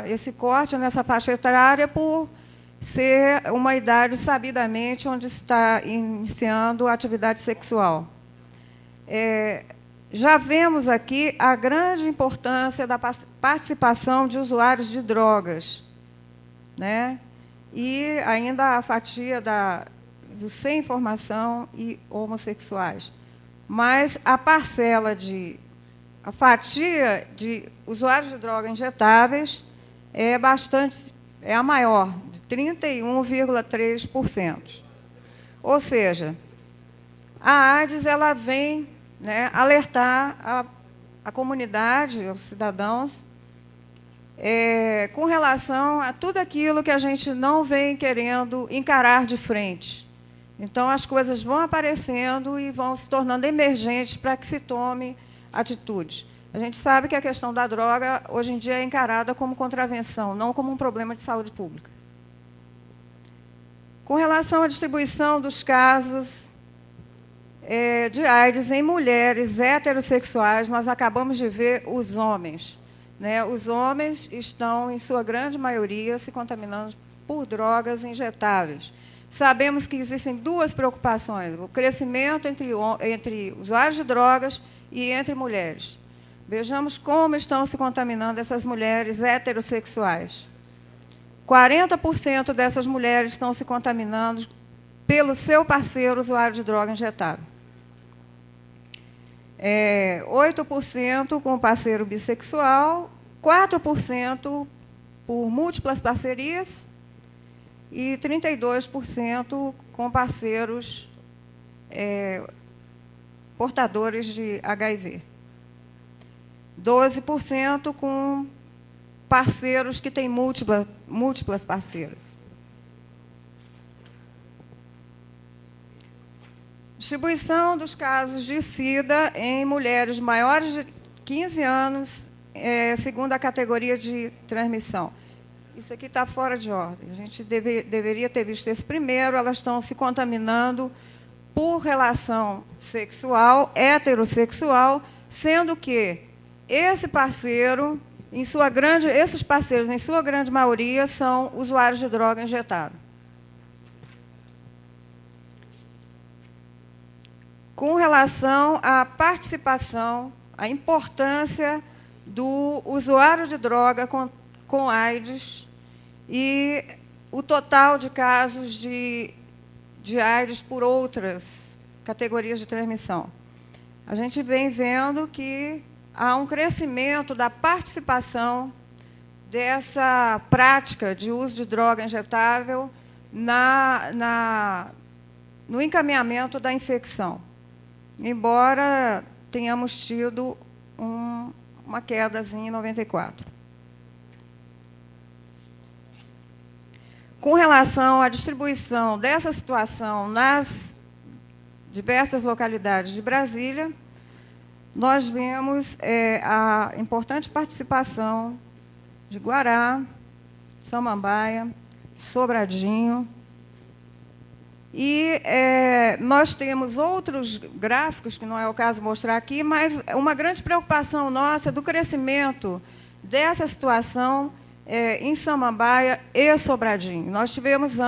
esse corte nessa faixa etária por ser uma idade sabidamente onde está iniciando a atividade sexual. Já vemos aqui a grande importância da participação de usuários de drogas, né? E ainda a fatia dos sem informação e homossexuais. Mas a fatia de usuários de drogas injetáveis é a maior, de 31,3%. Ou seja, a AIDS ela vem, né, alertar a comunidade, os cidadãos, com relação a tudo aquilo que a gente não vem querendo encarar de frente. Então, as coisas vão aparecendo e vão se tornando emergentes para que se tome atitude. A gente sabe que a questão da droga, hoje em dia, é encarada como contravenção, não como um problema de saúde pública. Com relação à distribuição dos casos de AIDS em mulheres heterossexuais, nós acabamos de ver os homens. Né? Os homens estão, em sua grande maioria, se contaminando por drogas injetáveis. Sabemos que existem duas preocupações, o crescimento entre usuários de drogas e entre mulheres. Vejamos como estão se contaminando essas mulheres heterossexuais. 40% dessas mulheres estão se contaminando pelo seu parceiro usuário de droga injetável. 8% com o parceiro bissexual, 4% por múltiplas parcerias, e 32% com parceiros portadores de HIV. 12% com parceiros que têm múltiplas parceiras. Distribuição dos casos de SIDA em mulheres maiores de 15 anos, segundo a categoria de transmissão. Isso aqui está fora de ordem. A gente deveria ter visto esse primeiro. Elas estão se contaminando por relação sexual, heterossexual, sendo que esses parceiros, em sua grande maioria, são usuários de droga injetável. Com relação à participação, à importância do usuário de droga com AIDS e o total de casos de AIDS por outras categorias de transmissão. A gente vem vendo que há um crescimento da participação dessa prática de uso de droga injetável no encaminhamento da infecção, embora tenhamos tido uma quedazinha em 94. Com relação à distribuição dessa situação nas diversas localidades de Brasília, nós vemos a importante participação de Guará, Samambaia, Sobradinho. E nós temos outros gráficos, que não é o caso mostrar aqui, mas uma grande preocupação nossa do crescimento dessa situação em Samambaia e Sobradinho. Nós tivemos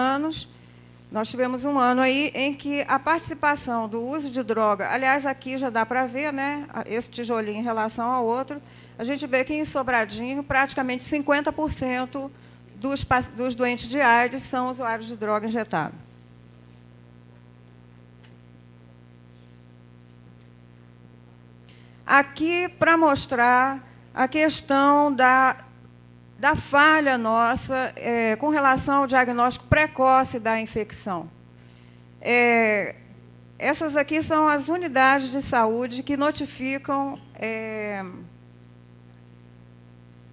um ano aí em que a participação do uso de droga, aliás, aqui já dá para ver, né, esse tijolinho em relação ao outro, a gente vê que em Sobradinho praticamente 50% dos doentes de AIDS são usuários de droga injetável. Aqui, para mostrar a questão da falha nossa com relação ao diagnóstico precoce da infecção. Essas aqui são as unidades de saúde que notificam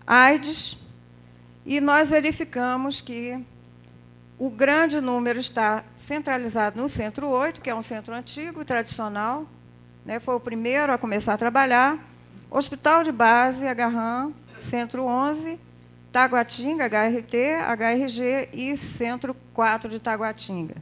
AIDS, e nós verificamos que o grande número está centralizado no Centro 8, que é um centro antigo e tradicional, né, foi o primeiro a começar a trabalhar, Hospital de Base, Agarram, Centro 11, Taguatinga, HRT, HRG e Centro 4 de Taguatinga.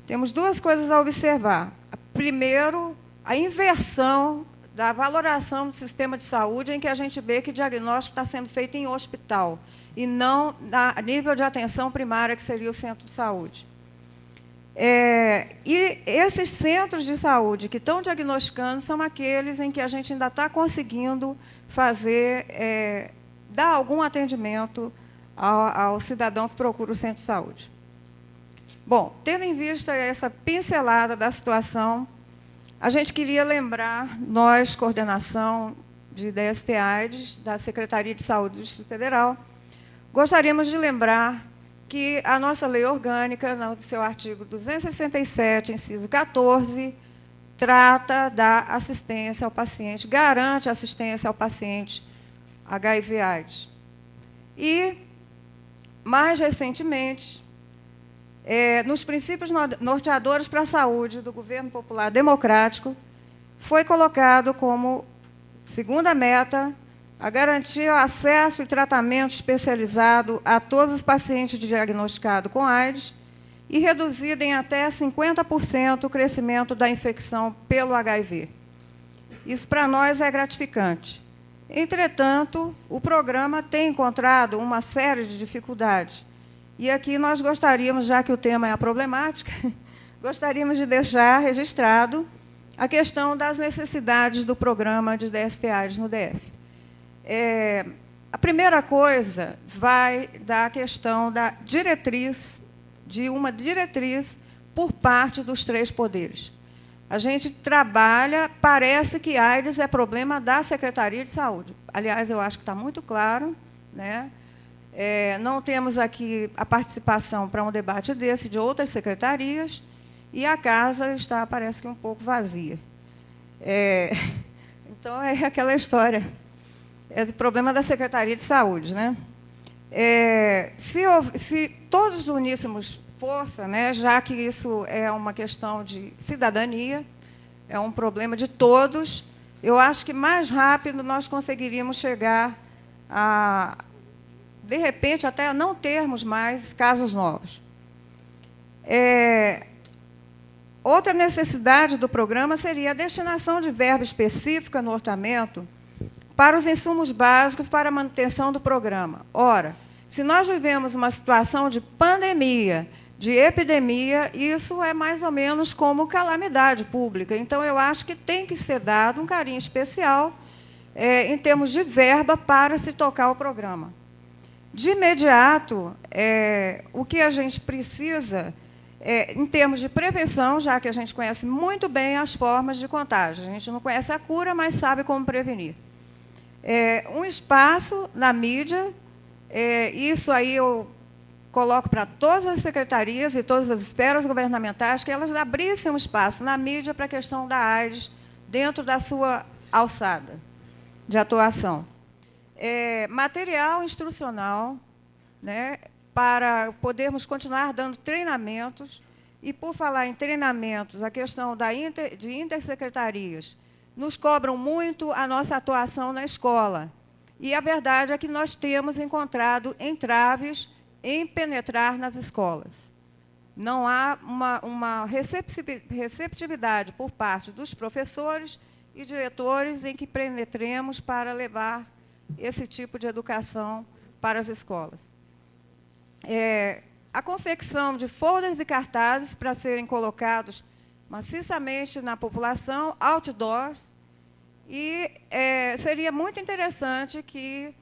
Temos duas coisas a observar. Primeiro, a inversão da valoração do sistema de saúde, em que a gente vê que o diagnóstico está sendo feito em hospital, e não a nível de atenção primária, que seria o centro de saúde. E esses centros de saúde que estão diagnosticando são aqueles em que a gente ainda está conseguindo fazer, dar algum atendimento ao cidadão que procura o centro de saúde. Bom, tendo em vista essa pincelada da situação, a gente queria lembrar, nós, coordenação de DST-AIDS, da Secretaria de Saúde do Distrito Federal, gostaríamos de lembrar que a nossa lei orgânica, no seu artigo 267, inciso 14, trata da assistência ao paciente, garante assistência ao paciente HIV/AIDS. E, mais recentemente, nos princípios norteadores para a saúde do Governo Popular Democrático, foi colocado como segunda meta a garantir o acesso e tratamento especializado a todos os pacientes diagnosticados com AIDS e reduzido em até 50% o crescimento da infecção pelo HIV. Isso, para nós, é gratificante. Entretanto, o programa tem encontrado uma série de dificuldades. E aqui nós gostaríamos, já que o tema é a problemática, gostaríamos de deixar registrado a questão das necessidades do programa de DST-AIDS no DF. A primeira coisa vai da questão da diretriz, de uma diretriz por parte dos três poderes. A gente trabalha, parece que AIDS é problema da Secretaria de Saúde. Aliás, eu acho que está muito claro, né? Não temos aqui a participação para um debate desse de outras secretarias, e a casa está, parece que, um pouco vazia. Então, é aquela história. É o problema da Secretaria de Saúde, né? Se todos uníssemos força, né, já que isso é uma questão de cidadania, é um problema de todos, eu acho que mais rápido nós conseguiríamos chegar a, de repente, até a não termos mais casos novos. Outra necessidade do programa seria a destinação de verba específica no orçamento para os insumos básicos para a manutenção do programa. Ora, se nós vivemos uma situação de pandemia, de epidemia, isso é mais ou menos como calamidade pública. Então, eu acho que tem que ser dado um carinho especial em termos de verba para se tocar o programa. De imediato, o que a gente precisa, em termos de prevenção, já que a gente conhece muito bem as formas de contágio. A gente não conhece a cura, mas sabe como prevenir. Um espaço na mídia, isso aí eu coloco para todas as secretarias e todas as esferas governamentais, que elas abrissem um espaço na mídia para a questão da AIDS dentro da sua alçada de atuação. Material instrucional, né, para podermos continuar dando treinamentos. E, por falar em treinamentos, a questão de intersecretarias, nos cobram muito a nossa atuação na escola. E a verdade é que nós temos encontrado entraves em penetrar nas escolas. Não há uma receptividade por parte dos professores e diretores em que penetremos para levar esse tipo de educação para as escolas. A confecção de folders e cartazes para serem colocados maciçamente na população, outdoors, e seria muito interessante que,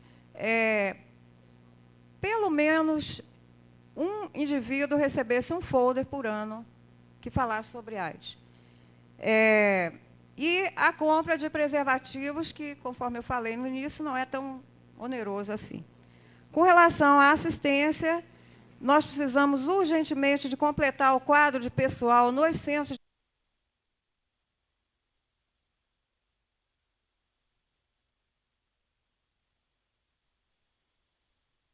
pelo menos, um indivíduo recebesse um folder por ano que falasse sobre AIDS. E a compra de preservativos, que, conforme eu falei no início, não é tão oneroso assim. Com relação à assistência, nós precisamos urgentemente de completar o quadro de pessoal nos centros